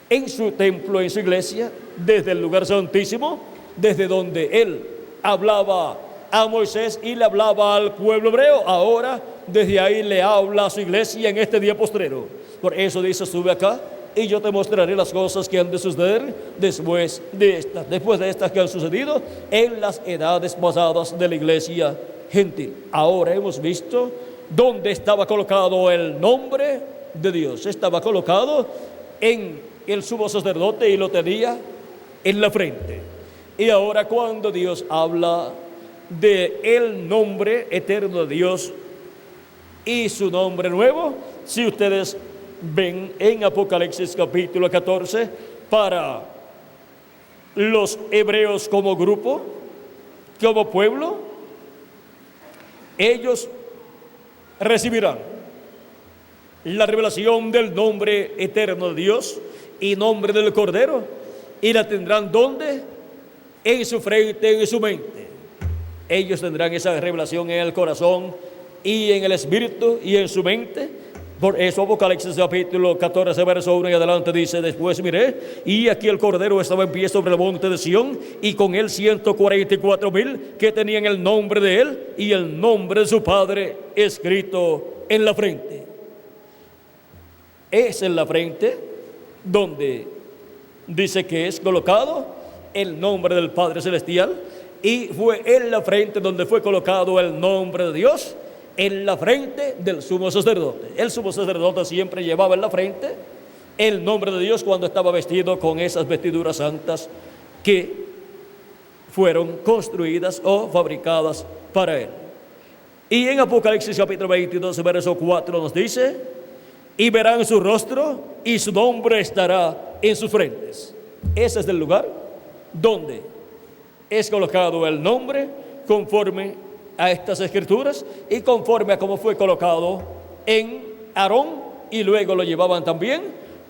en su templo, en su iglesia, desde el lugar santísimo, desde donde Él hablaba a Moisés y le hablaba al pueblo hebreo. Ahora desde ahí le habla a su iglesia en este día postrero. Por eso dice: sube acá y yo te mostraré las cosas que han de suceder después de estas que han sucedido en las edades pasadas de la iglesia gentil. Ahora hemos visto dónde estaba colocado el nombre de Dios. Estaba colocado en el sumo sacerdote y lo tenía en la frente. Y ahora, cuando Dios habla de el nombre eterno de Dios y su nombre nuevo, si ustedes ven en Apocalipsis capítulo 14, para los hebreos como grupo, como pueblo, ellos recibirán la revelación del nombre eterno de Dios y nombre del Cordero, y la tendrán ¿dónde? En su frente, en su mente. Ellos tendrán esa revelación en el corazón y en el espíritu y en su mente. Por eso Apocalipsis capítulo 14, verso 1 y adelante dice: después miré, y aquí el Cordero estaba en pie sobre el monte de Sión, y con él 144,000 que tenían el nombre de él y el nombre de su Padre escrito en la frente. Es en la frente donde dice que es colocado el nombre del Padre Celestial, y fue en la frente donde fue colocado el nombre de Dios, en la frente del sumo sacerdote. El sumo sacerdote siempre llevaba en la frente el nombre de Dios cuando estaba vestido con esas vestiduras santas que fueron construidas o fabricadas para él. Y en Apocalipsis capítulo 22, verso 4 nos dice: y verán su rostro y su nombre estará en sus frentes. Ese es el lugar donde es colocado el nombre conforme a estas escrituras y conforme a cómo fue colocado en Aarón, y luego lo llevaban también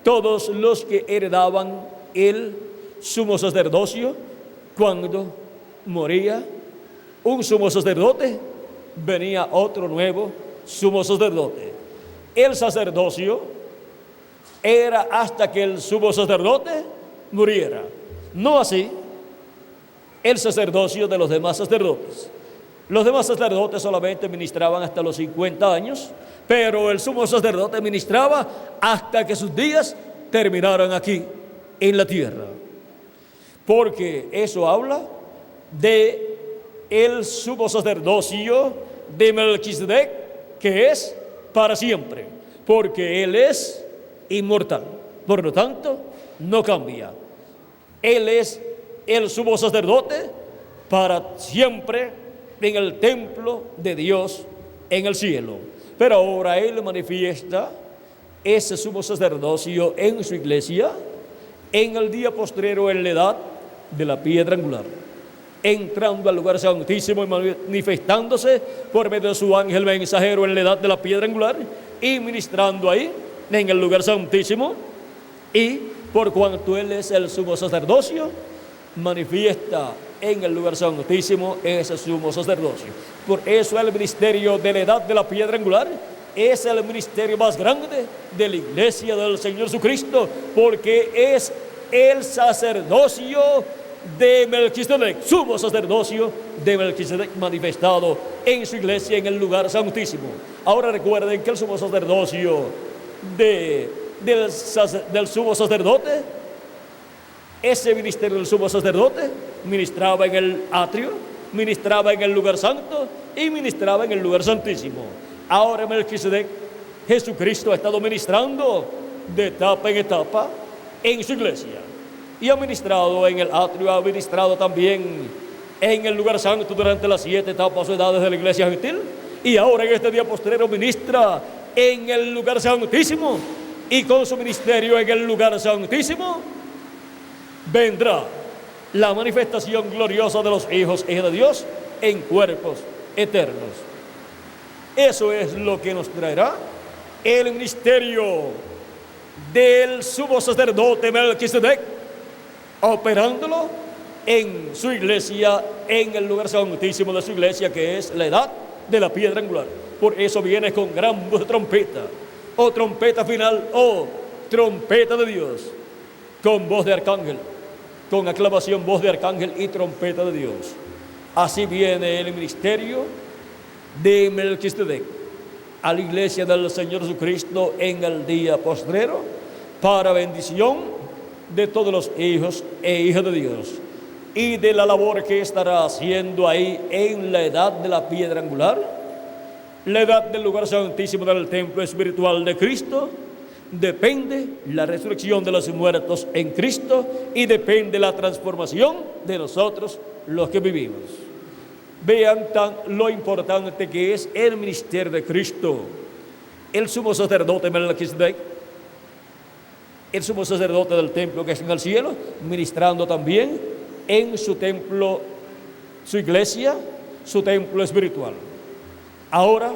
todos los que heredaban el sumo sacerdocio. Cuando moría un sumo sacerdote, venía otro nuevo sumo sacerdote. El sacerdocio era hasta que el sumo sacerdote muriera, no así el sacerdocio de los demás sacerdotes. Los demás sacerdotes solamente ministraban hasta los 50 años, pero el sumo sacerdote ministraba hasta que sus días terminaran aquí en la tierra. Porque eso habla de el sumo sacerdocio de Melquisedec, que es para siempre, porque él es inmortal. Por lo tanto, no cambia. Él es el sumo sacerdote para siempre en el templo de Dios en el cielo. Pero ahora él manifiesta ese sumo sacerdocio en su iglesia en el día postrero, en la edad de la piedra angular, entrando al lugar santísimo y manifestándose por medio de su ángel mensajero en la edad de la piedra angular, y ministrando ahí en el lugar santísimo. Y por cuanto él es el sumo sacerdocio, manifiesta en el lugar santísimo ese sumo sacerdocio. Por eso el ministerio de la edad de la piedra angular es el ministerio más grande de la iglesia del Señor Jesucristo, porque es el sacerdocio de Melquisedec, sumo sacerdocio de Melquisedec manifestado en su iglesia en el lugar santísimo. Ahora recuerden que el sumo sacerdocio del sumo sacerdote, ese ministerio del sumo sacerdote, ministraba en el atrio, ministraba en el lugar santo y ministraba en el lugar santísimo. Ahora Melquisedec, Jesucristo, ha estado ministrando de etapa en etapa en su iglesia, y ha ministrado en el atrio, ha ministrado también en el lugar santo durante las 7 etapas o edades de la iglesia gentil, y ahora en este día postrero ministra en el lugar santísimo, y con su ministerio en el lugar santísimo vendrá la manifestación gloriosa de los hijos e hijas de Dios en cuerpos eternos. Eso es lo que nos traerá el ministerio del sumo sacerdote Melquisedec, operándolo en su iglesia, en el lugar santísimo de su iglesia, que es la edad de la piedra angular. Por eso viene con gran voz de trompeta, o trompeta final, o trompeta de Dios, con voz de arcángel, con aclamación, voz de arcángel y trompeta de Dios. Así viene el ministerio de Melquisedec a la iglesia del Señor Jesucristo en el día postrero, para bendición de todos los hijos e hijas de Dios, y de la labor que estará haciendo ahí en la edad de la piedra angular, la edad del lugar santísimo del templo espiritual de Cristo. Depende la resurrección de los muertos en Cristo, y depende la transformación de nosotros los que vivimos. Vean lo importante que es el ministerio de Cristo. El sumo sacerdote Melquisedec, el sumo sacerdote del templo que es en el cielo, ministrando también en su templo, su iglesia, su templo espiritual. Ahora,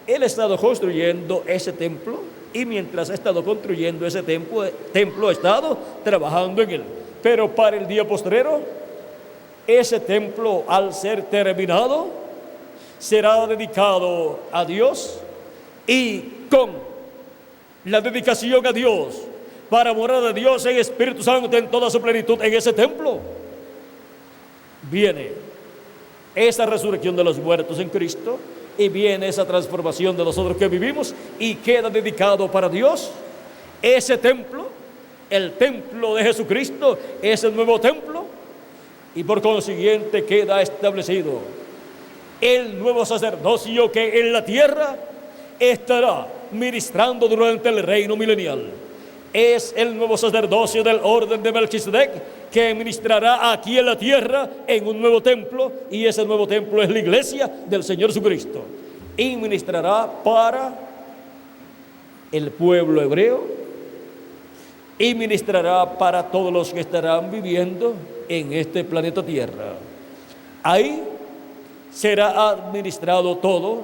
él ha estado construyendo ese templo, y mientras ha estado construyendo ese templo ha estado trabajando en él. Pero para el día postrero, ese templo, al ser terminado, será dedicado a Dios, y con la dedicación a Dios, para morar de Dios en Espíritu Santo en toda su plenitud en ese templo, viene esa resurrección de los muertos en Cristo, y viene esa transformación de nosotros que vivimos, y queda dedicado para Dios. Ese templo, el templo de Jesucristo, es el nuevo templo, y por consiguiente queda establecido el nuevo sacerdocio que en la tierra estará ministrando durante el reino milenial. Es el nuevo sacerdocio del orden de Melquisedec, que ministrará aquí en la tierra en un nuevo templo, y ese nuevo templo es la iglesia del Señor Jesucristo, y ministrará para el pueblo hebreo, y ministrará para todos los que estarán viviendo en este planeta Tierra. Ahí será administrado todo,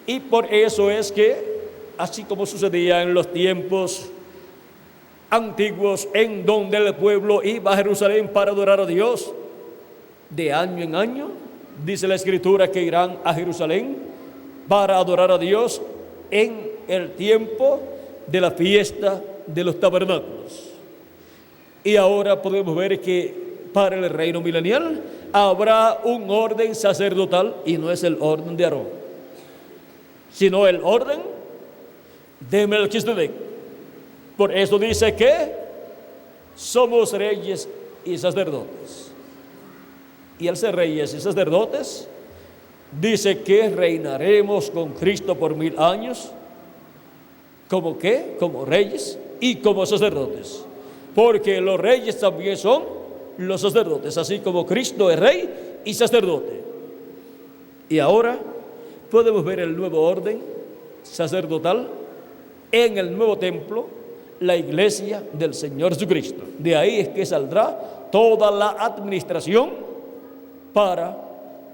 y por eso es que, así como sucedía en los tiempos antiguos, en donde el pueblo iba a Jerusalén para adorar a Dios, de año en año, dice la Escritura que irán a Jerusalén para adorar a Dios en el tiempo de la fiesta de los tabernáculos. Y ahora podemos ver que para el reino milenial habrá un orden sacerdotal, y no es el orden de Aarón, sino el orden de Melquisedec. Por eso dice que somos reyes y sacerdotes. Y al ser reyes y sacerdotes, dice que reinaremos con Cristo por 1000 años. ¿Cómo qué? Como reyes y como sacerdotes. Porque los reyes también son los sacerdotes, así como Cristo es rey y sacerdote. Y ahora podemos ver el nuevo orden sacerdotal en el nuevo templo, la iglesia del Señor Jesucristo. De ahí es que saldrá toda la administración para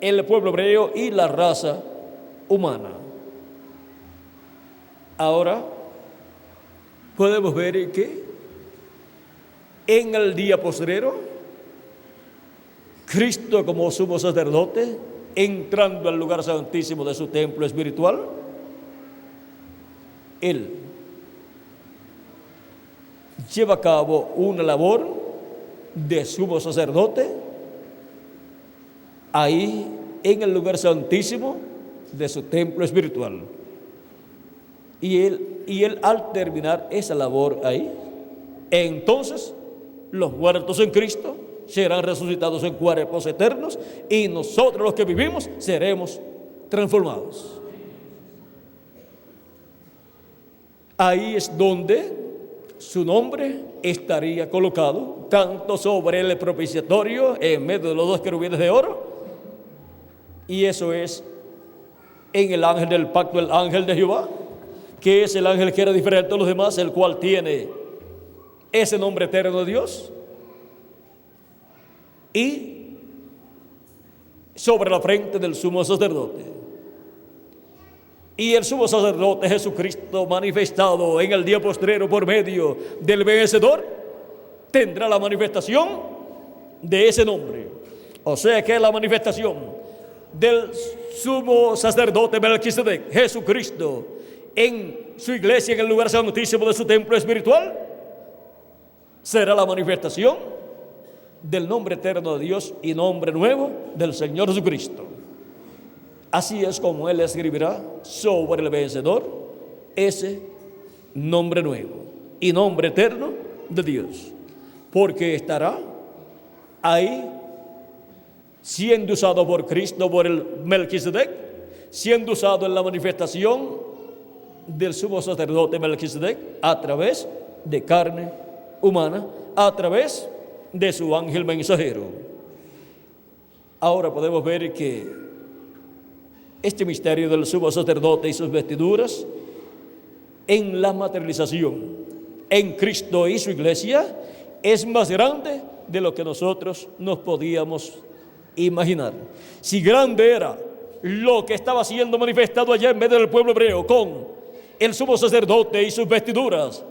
el pueblo hebreo y la raza humana. Ahora podemos ver que en el día postrero, Cristo como sumo sacerdote, entrando al lugar santísimo de su templo espiritual, Él lleva a cabo una labor de sumo sacerdote ahí en el lugar santísimo de su templo espiritual. Y él al terminar esa labor ahí, entonces los muertos en Cristo serán resucitados en cuerpos eternos, y nosotros los que vivimos seremos transformados. Ahí es donde su nombre estaría colocado, tanto sobre el propiciatorio en medio de los 2 querubines de oro, y eso es en el ángel del pacto, el ángel de Jehová, que es el ángel que era diferente de los demás, el cual tiene ese nombre eterno de Dios, y sobre la frente del sumo sacerdote. Y el sumo sacerdote Jesucristo, manifestado en el día postrero por medio del vencedor, tendrá la manifestación de ese nombre. O sea que la manifestación del sumo sacerdote Melquisedec, Jesucristo, en su iglesia, en el lugar santísimo de su templo espiritual, será la manifestación del nombre eterno de Dios y nombre nuevo del Señor Jesucristo. Así es como Él escribirá sobre el vencedor ese nombre nuevo y nombre eterno de Dios, porque estará ahí siendo usado por Cristo, por el Melquisedec, siendo usado en la manifestación del sumo sacerdote Melquisedec a través de carne humana, a través de su ángel mensajero. Ahora podemos ver que este misterio del sumo sacerdote y sus vestiduras en la materialización en Cristo y su iglesia es más grande de lo que nosotros nos podíamos imaginar. Si grande era lo que estaba siendo manifestado allá en medio del pueblo hebreo con el sumo sacerdote y sus vestiduras,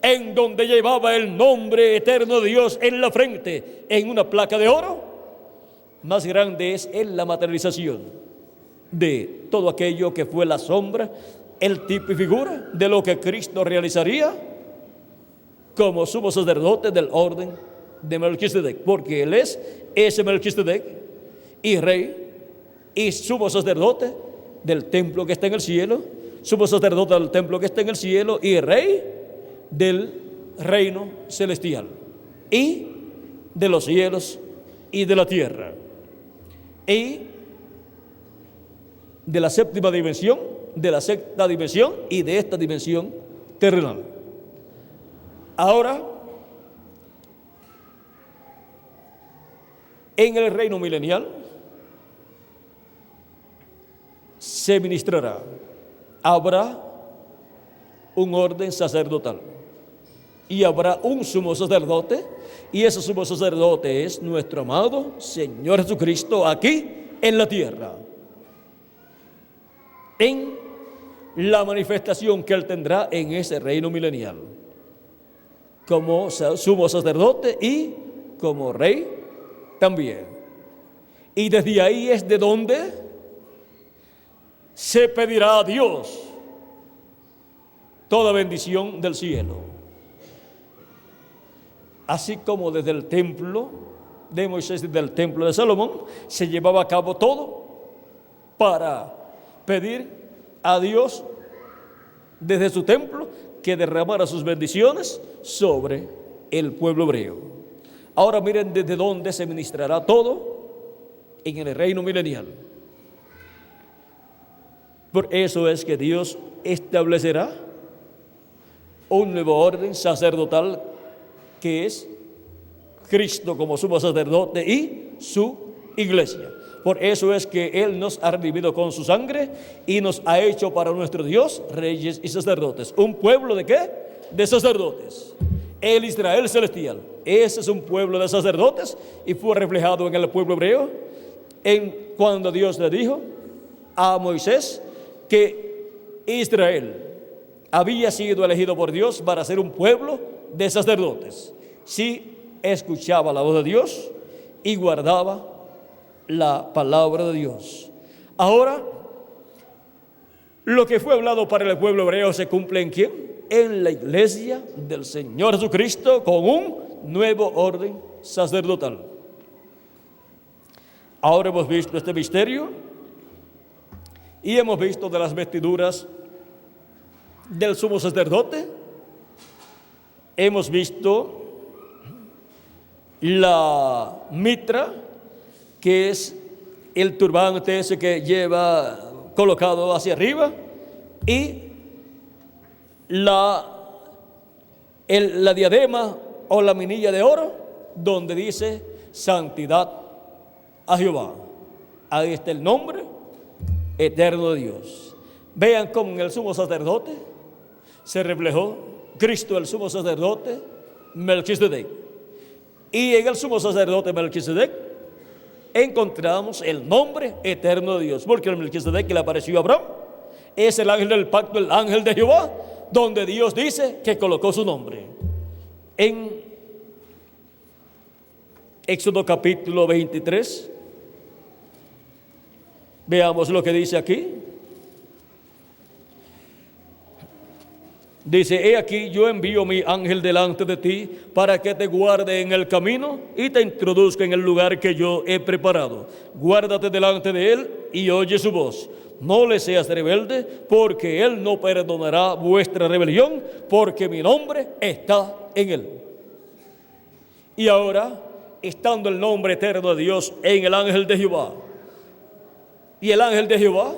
en donde llevaba el nombre eterno de Dios en la frente, en una placa de oro, más grande es en la materialización de todo aquello que fue la sombra, el tipo y figura de lo que Cristo realizaría como sumo sacerdote del orden de Melquisedec, porque Él es ese Melquisedec y rey y sumo sacerdote del templo que está en el cielo, sumo sacerdote del templo que está en el cielo y rey del reino celestial y de los cielos y de la tierra y de la séptima dimensión, de la sexta dimensión y de esta dimensión terrenal. Ahora, en el reino milenial se ministrará, habrá un orden sacerdotal y habrá un sumo sacerdote, y ese sumo sacerdote es nuestro amado Señor Jesucristo aquí en la tierra, en la manifestación que Él tendrá en ese reino milenial, como sumo sacerdote y como rey también. Y desde ahí es de donde se pedirá a Dios toda bendición del cielo. Así como desde el templo de Moisés y del templo de Salomón se llevaba a cabo todo para pedir a Dios desde su templo que derramara sus bendiciones sobre el pueblo hebreo. Ahora miren desde dónde se ministrará todo en el reino milenial. Por eso es que Dios establecerá un nuevo orden sacerdotal que es Cristo como sumo sacerdote y su iglesia. Por eso es que Él nos ha redimido con su sangre y nos ha hecho para nuestro Dios reyes y sacerdotes. ¿Un pueblo de qué? De sacerdotes. El Israel celestial. Ese es un pueblo de sacerdotes y fue reflejado en el pueblo hebreo cuando Dios le dijo a Moisés que Israel había sido elegido por Dios para ser un pueblo de sacerdotes, si escuchaba la voz de Dios y guardaba la palabra de Dios. Ahora, lo que fue hablado para el pueblo hebreo se cumple ¿en quién? En la iglesia del Señor Jesucristo, con un nuevo orden sacerdotal. Ahora hemos visto este misterio y hemos visto de las vestiduras del sumo sacerdote, hemos visto la mitra, que es el turbante ese que lleva colocado hacia arriba, y la diadema o la minilla de oro, donde dice santidad a Jehová. Ahí está el nombre eterno de Dios. Vean cómo en el sumo sacerdote se reflejó Cristo, el sumo sacerdote Melquisedec. Y en el sumo sacerdote Melquisedec encontramos el nombre eterno de Dios, porque el Melquisedec que le apareció a Abraham es el ángel del pacto, el ángel de Jehová, donde Dios dice que colocó su nombre. En Éxodo capítulo 23, veamos lo que dice aquí. Dice: he aquí, yo envío mi ángel delante de ti para que te guarde en el camino y te introduzca en el lugar que yo he preparado. Guárdate delante de él y oye su voz. No le seas rebelde, porque él no perdonará vuestra rebelión, porque mi nombre está en él. Y ahora, estando el nombre eterno de Dios en el ángel de Jehová, y el ángel de Jehová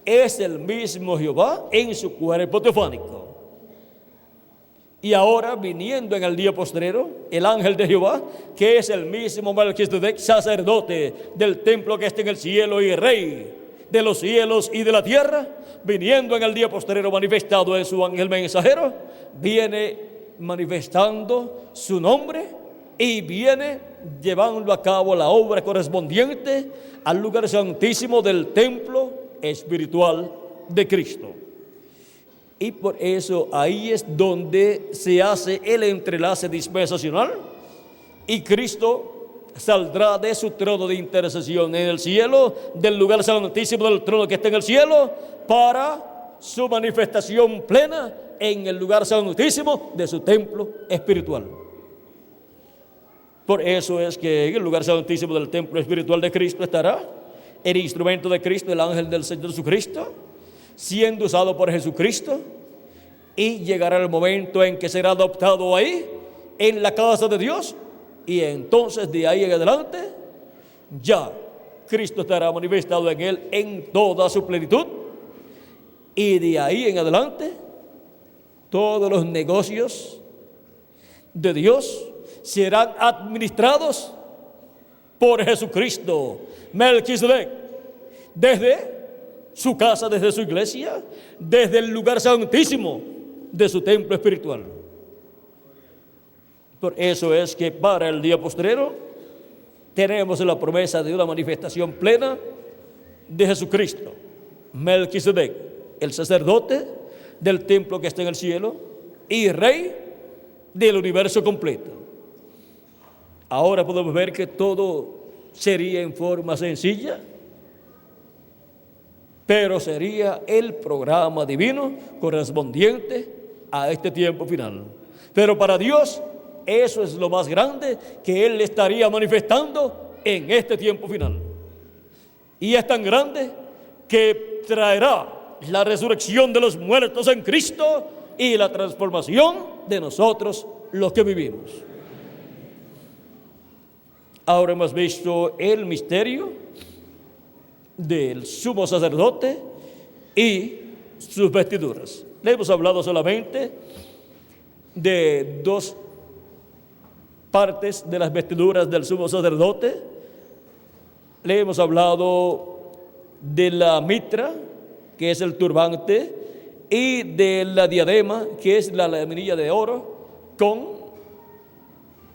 es el mismo Jehová en su cuerpo teofánico. Y ahora, viniendo en el día postrero, el ángel de Jehová, que es el mismo Melquisedec, sacerdote del templo que está en el cielo y rey de los cielos y de la tierra, viniendo en el día postrero manifestado en su ángel mensajero, viene manifestando su nombre y viene llevando a cabo la obra correspondiente al lugar santísimo del templo espiritual de Cristo. Y por eso ahí es donde se hace el entrelace dispensacional y Cristo saldrá de su trono de intercesión en el cielo, del lugar santísimo del trono que está en el cielo, para su manifestación plena en el lugar santísimo de su templo espiritual. Por eso es que en el lugar santísimo del templo espiritual de Cristo estará el instrumento de Cristo, el ángel del Señor Jesucristo, siendo usado por Jesucristo, y llegará el momento en que será adoptado ahí, en la casa de Dios, y entonces de ahí en adelante, ya Cristo estará manifestado en él en toda su plenitud, y de ahí en adelante, todos los negocios de Dios serán administrados por Jesucristo, Melquisedec, desde su casa, desde su iglesia, desde el lugar santísimo de su templo espiritual. Por eso es que para el día postrero tenemos la promesa de una manifestación plena de Jesucristo, Melquisedec, el sacerdote del templo que está en el cielo y rey del universo completo. Ahora podemos ver que todo sería en forma sencilla, pero sería el programa divino correspondiente a este tiempo final. Pero para Dios, eso es lo más grande que Él estaría manifestando en este tiempo final. Y es tan grande que traerá la resurrección de los muertos en Cristo y la transformación de nosotros los que vivimos. Ahora hemos visto el misterio del sumo sacerdote y sus vestiduras. Le hemos hablado solamente de dos partes de las vestiduras del sumo sacerdote. Le hemos hablado de la mitra, que es el turbante, y de la diadema, que es la laminilla de oro, con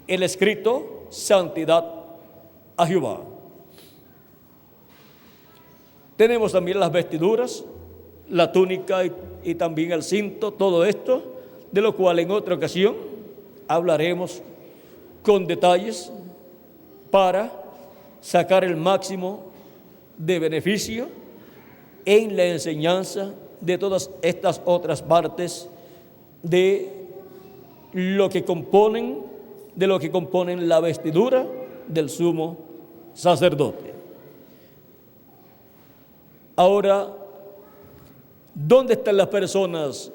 el escrito Santidad a Jehová. Tenemos también las vestiduras, la túnica y también el cinto, todo esto, de lo cual en otra ocasión hablaremos con detalles para sacar el máximo de beneficio en la enseñanza de todas estas otras partes de lo que componen la vestidura del sumo sacerdote. Ahora, ¿dónde están las personas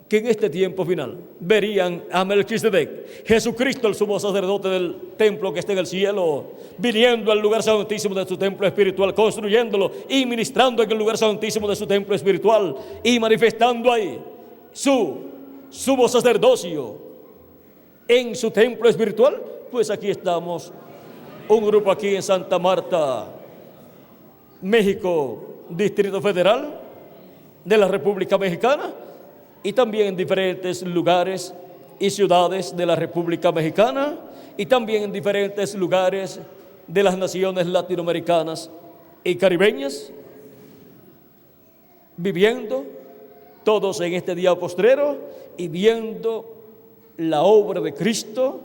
que en este tiempo final verían a Melquisedec, Jesucristo, el sumo sacerdote del templo que está en el cielo, viniendo al lugar santísimo de su templo espiritual, construyéndolo y ministrando en el lugar santísimo de su templo espiritual y manifestando ahí su sumo sacerdocio en su templo espiritual? Pues aquí estamos, un grupo aquí en Santa Marta, México, Distrito Federal de la República Mexicana, y también en diferentes lugares y ciudades de la República Mexicana, y también en diferentes lugares de las naciones latinoamericanas y caribeñas, viviendo todos en este día postrero y viendo la obra de Cristo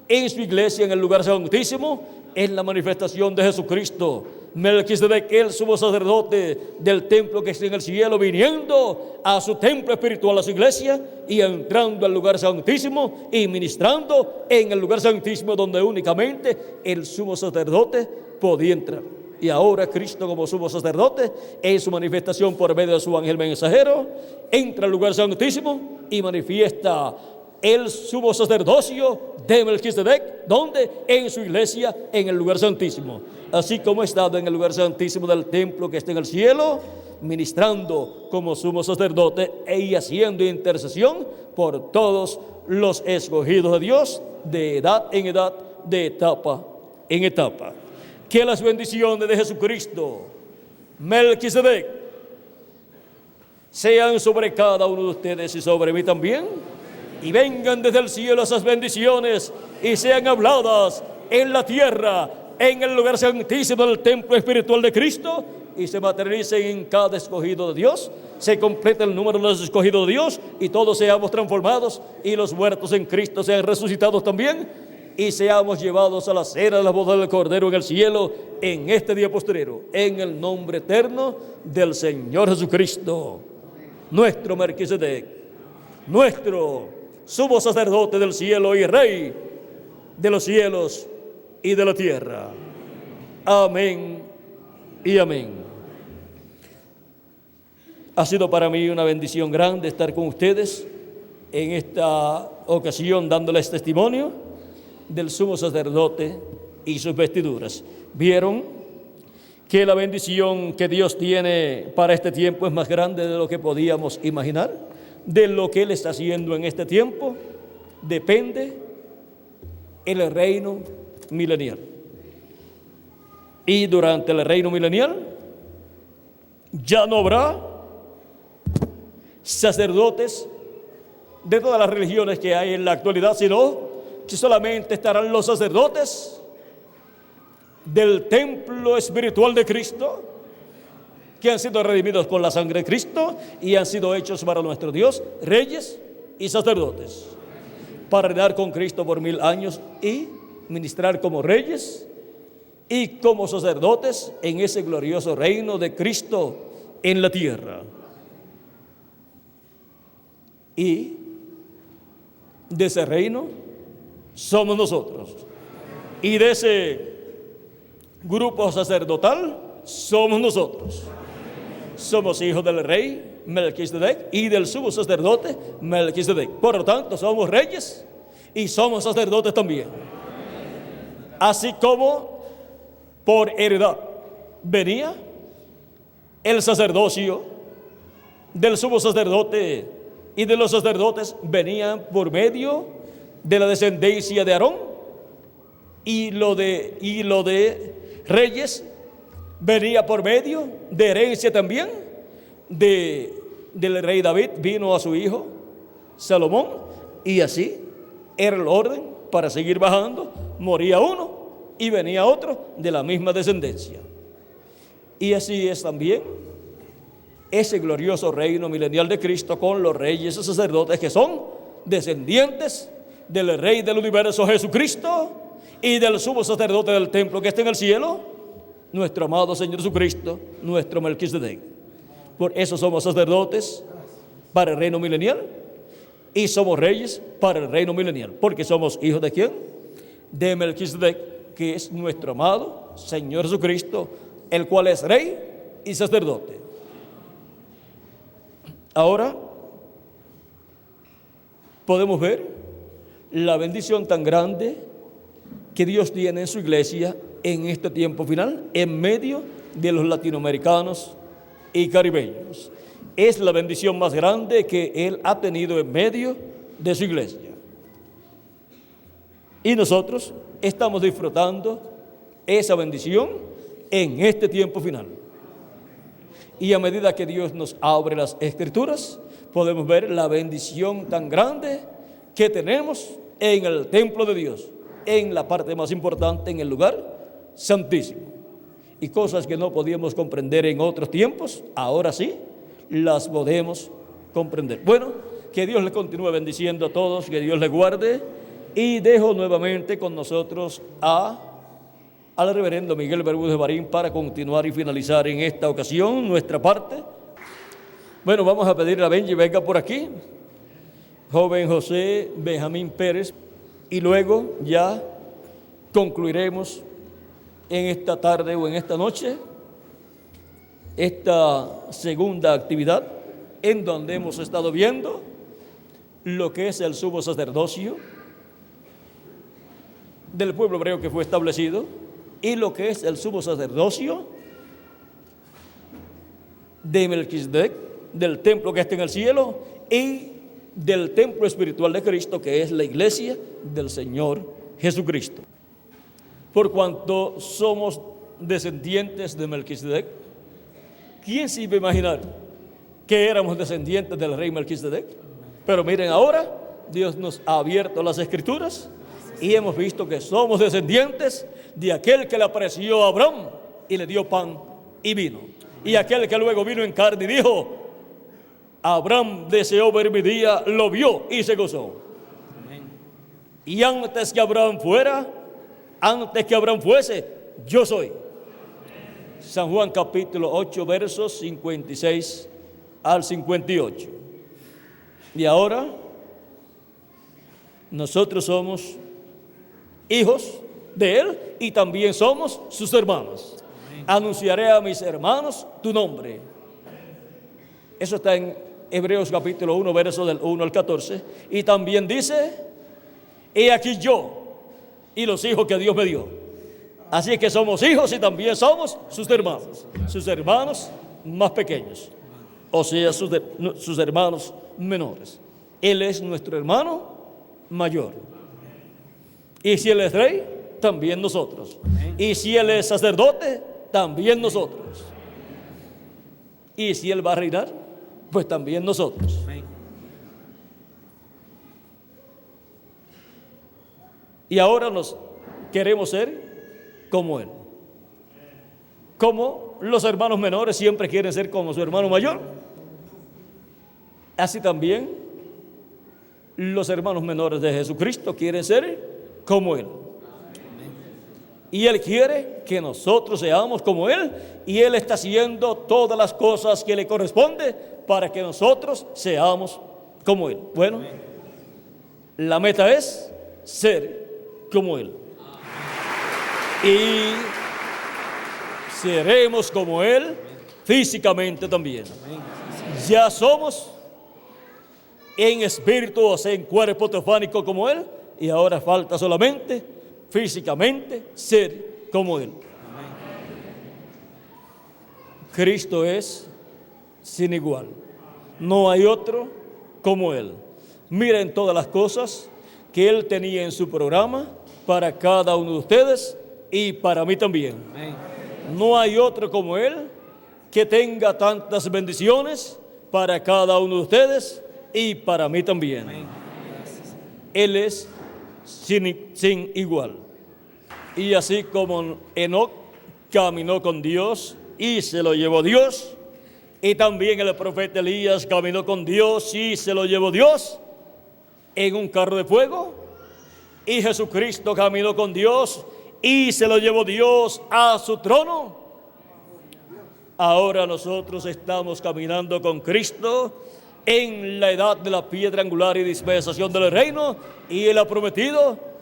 en su iglesia, en el lugar santísimo, en la manifestación de Jesucristo, Melquisedec, el sumo sacerdote del templo que está en el cielo, viniendo a su templo espiritual, a su iglesia, y entrando al lugar santísimo y ministrando en el lugar santísimo donde únicamente el sumo sacerdote podía entrar. Y ahora Cristo, como sumo sacerdote, en su manifestación por medio de su ángel mensajero, entra al lugar santísimo y manifiesta el sumo sacerdocio de Melquisedec, donde en su iglesia, en el lugar santísimo, así como ha estado en el lugar santísimo del templo que está en el cielo, ministrando como sumo sacerdote y haciendo intercesión por todos los escogidos de Dios, de edad en edad, de etapa en etapa. Que las bendiciones de Jesucristo, Melquisedec, sean sobre cada uno de ustedes y sobre mí también, y vengan desde el cielo esas bendiciones y sean habladas en la tierra, en el lugar santísimo del templo espiritual de Cristo, y se materialicen en cada escogido de Dios, se completa el número de los escogidos de Dios y todos seamos transformados y los muertos en Cristo sean resucitados también, y seamos llevados a la cena de la boda del Cordero en el cielo en este día postrero, en el nombre eterno del Señor Jesucristo, nuestro Melquisedec, nuestro sumo sacerdote del cielo y Rey de los cielos y de la tierra. Amén y amén. Ha sido para mí una bendición grande estar con ustedes en esta ocasión dándoles testimonio del sumo sacerdote y sus vestiduras. Vieron que la bendición que Dios tiene para este tiempo es más grande de lo que podíamos imaginar. De lo que Él está haciendo en este tiempo depende el reino milenial. Y durante el reino milenial ya no habrá sacerdotes de todas las religiones que hay en la actualidad, sino que solamente estarán los sacerdotes del templo espiritual de Cristo, que han sido redimidos con la sangre de Cristo y han sido hechos para nuestro Dios reyes y sacerdotes, para reinar con Cristo por 1000 años y ministrar como reyes y como sacerdotes en ese glorioso reino de Cristo en la tierra. Y de ese reino somos nosotros, y de ese grupo sacerdotal somos nosotros. Somos hijos del rey Melquisedec y del sumo sacerdote Melquisedec. Por lo tanto, somos reyes y somos sacerdotes también. Así como por heredad venía el sacerdocio del sumo sacerdote y de los sacerdotes, venían por medio de la descendencia de Aarón, y lo de reyes venía por medio de herencia también del rey David. Vino a su hijo Salomón, y así era el orden para seguir bajando. Moría uno y venía otro de la misma descendencia. Y así es también ese glorioso reino milenial de Cristo, con los reyes y sacerdotes que son descendientes del Rey del universo Jesucristo y del sumo sacerdote del templo que está en el cielo, nuestro amado Señor Jesucristo, nuestro Melquisedec. Por eso somos sacerdotes para el reino milenial y somos reyes para el reino milenial, porque somos hijos ¿de quién? De Melquisedec, que es nuestro amado Señor Jesucristo, el cual es rey y sacerdote. Ahora podemos ver la bendición tan grande que Dios tiene en su iglesia en este tiempo final, en medio de los latinoamericanos y caribeños. Es la bendición más grande que Él ha tenido en medio de su iglesia. Y nosotros estamos disfrutando esa bendición en este tiempo final. Y a medida que Dios nos abre las Escrituras, podemos ver la bendición tan grande que tenemos en el templo de Dios, en la parte más importante, en el lugar santísimo. Y cosas que no podíamos comprender en otros tiempos, ahora sí las podemos comprender. Bueno, que Dios les continúe bendiciendo a todos, que Dios les guarde, y dejo nuevamente con nosotros al reverendo Miguel Bermúdez Marín para continuar y finalizar en esta ocasión nuestra parte. Bueno, vamos a pedirle a Benji, venga por aquí, joven José Benjamín Pérez, y luego ya concluiremos en esta tarde o en esta noche esta segunda actividad, en donde hemos estado viendo lo que es el sumo sacerdocio del pueblo hebreo que fue establecido, y lo que es el sumo sacerdocio de Melquisedec, del templo que está en el cielo, y del templo espiritual de Cristo, que es la iglesia del Señor Jesucristo. Por cuanto somos descendientes de Melquisedec, ¿quién se iba a imaginar que éramos descendientes del rey Melquisedec? Pero miren, ahora Dios nos ha abierto las Escrituras y hemos visto que somos descendientes de aquel que le apareció a Abraham y le dio pan y vino, y aquel que luego vino en carne y dijo: Abraham deseó ver mi día, lo vio y se gozó. Y antes que Abraham fuera, antes que Abraham fuese, yo soy. San Juan capítulo 8, versos 56 al 58. Y ahora, nosotros somos hijos de Él y también somos sus hermanos. Anunciaré a mis hermanos tu nombre. Eso está en Hebreos capítulo 1, versos del 1 al 14. Y también dice, he aquí yo y los hijos que Dios me dio. Así que somos hijos y también somos sus hermanos más pequeños, o sea, sus hermanos menores. Él es nuestro hermano mayor. Y si Él es rey, también nosotros. Y si Él es sacerdote, también nosotros. Y si Él va a reinar, pues también nosotros. Y ahora nos queremos ser como Él. Como los hermanos menores siempre quieren ser como su hermano mayor, así también los hermanos menores de Jesucristo quieren ser como Él. Y Él quiere que nosotros seamos como Él, y Él está haciendo todas las cosas que le corresponde para que nosotros seamos como Él. Bueno, la meta es ser como Él. Y seremos como Él físicamente también. Ya somos en espíritu, o sea, en cuerpo teofánico como Él, y ahora falta solamente físicamente ser como Él. Cristo es sin igual. No hay otro como Él. Miren todas las cosas que Él tenía en su programa para cada uno de ustedes y para mí también. No hay otro como Él que tenga tantas bendiciones para cada uno de ustedes y para mí también. Él es sin igual. Y así como Enoc caminó con Dios y se lo llevó Dios, y también el profeta Elías caminó con Dios y se lo llevó Dios en un carro de fuego, y Jesucristo caminó con Dios y se lo llevó Dios a su trono. Ahora nosotros estamos caminando con Cristo en la edad de la piedra angular y dispensación del reino, y Él ha prometido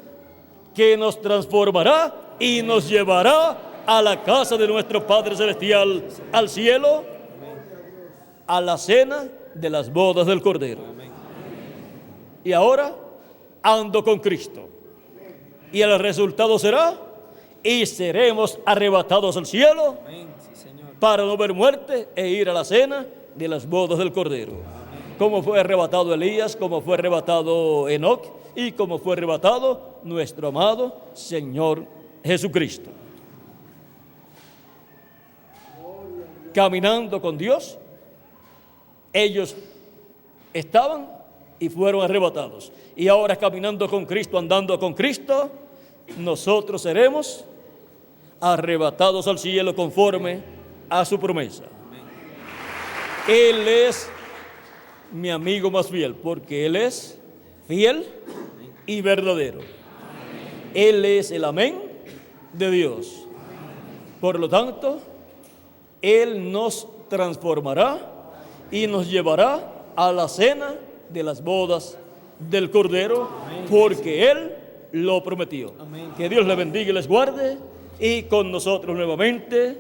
que nos transformará y nos llevará a la casa de nuestro Padre Celestial, al cielo, a la cena de las bodas del Cordero. Y ahora ando con Cristo, y el resultado será, y seremos arrebatados al cielo para no ver muerte e ir a la cena de las bodas del Cordero. Como fue arrebatado Elías, como fue arrebatado Enoc, y como fue arrebatado nuestro amado Señor Jesucristo. Caminando con Dios, ellos estaban y fueron arrebatados. Y ahora caminando con Cristo, andando con Cristo, nosotros seremos arrebatados al cielo conforme a su promesa. Él es mi amigo más fiel, porque Él es fiel y verdadero. Él es el amén de Dios. Por lo tanto, Él nos transformará y nos llevará a la cena de las bodas del Cordero, porque Él lo prometió. Que Dios les bendiga y les guarde. Y con nosotros nuevamente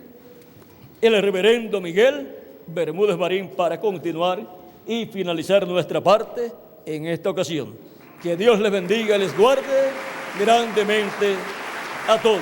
el reverendo Miguel Bermúdez Marín para continuar y finalizar nuestra parte en esta ocasión. Que Dios les bendiga y les guarde grandemente a todos.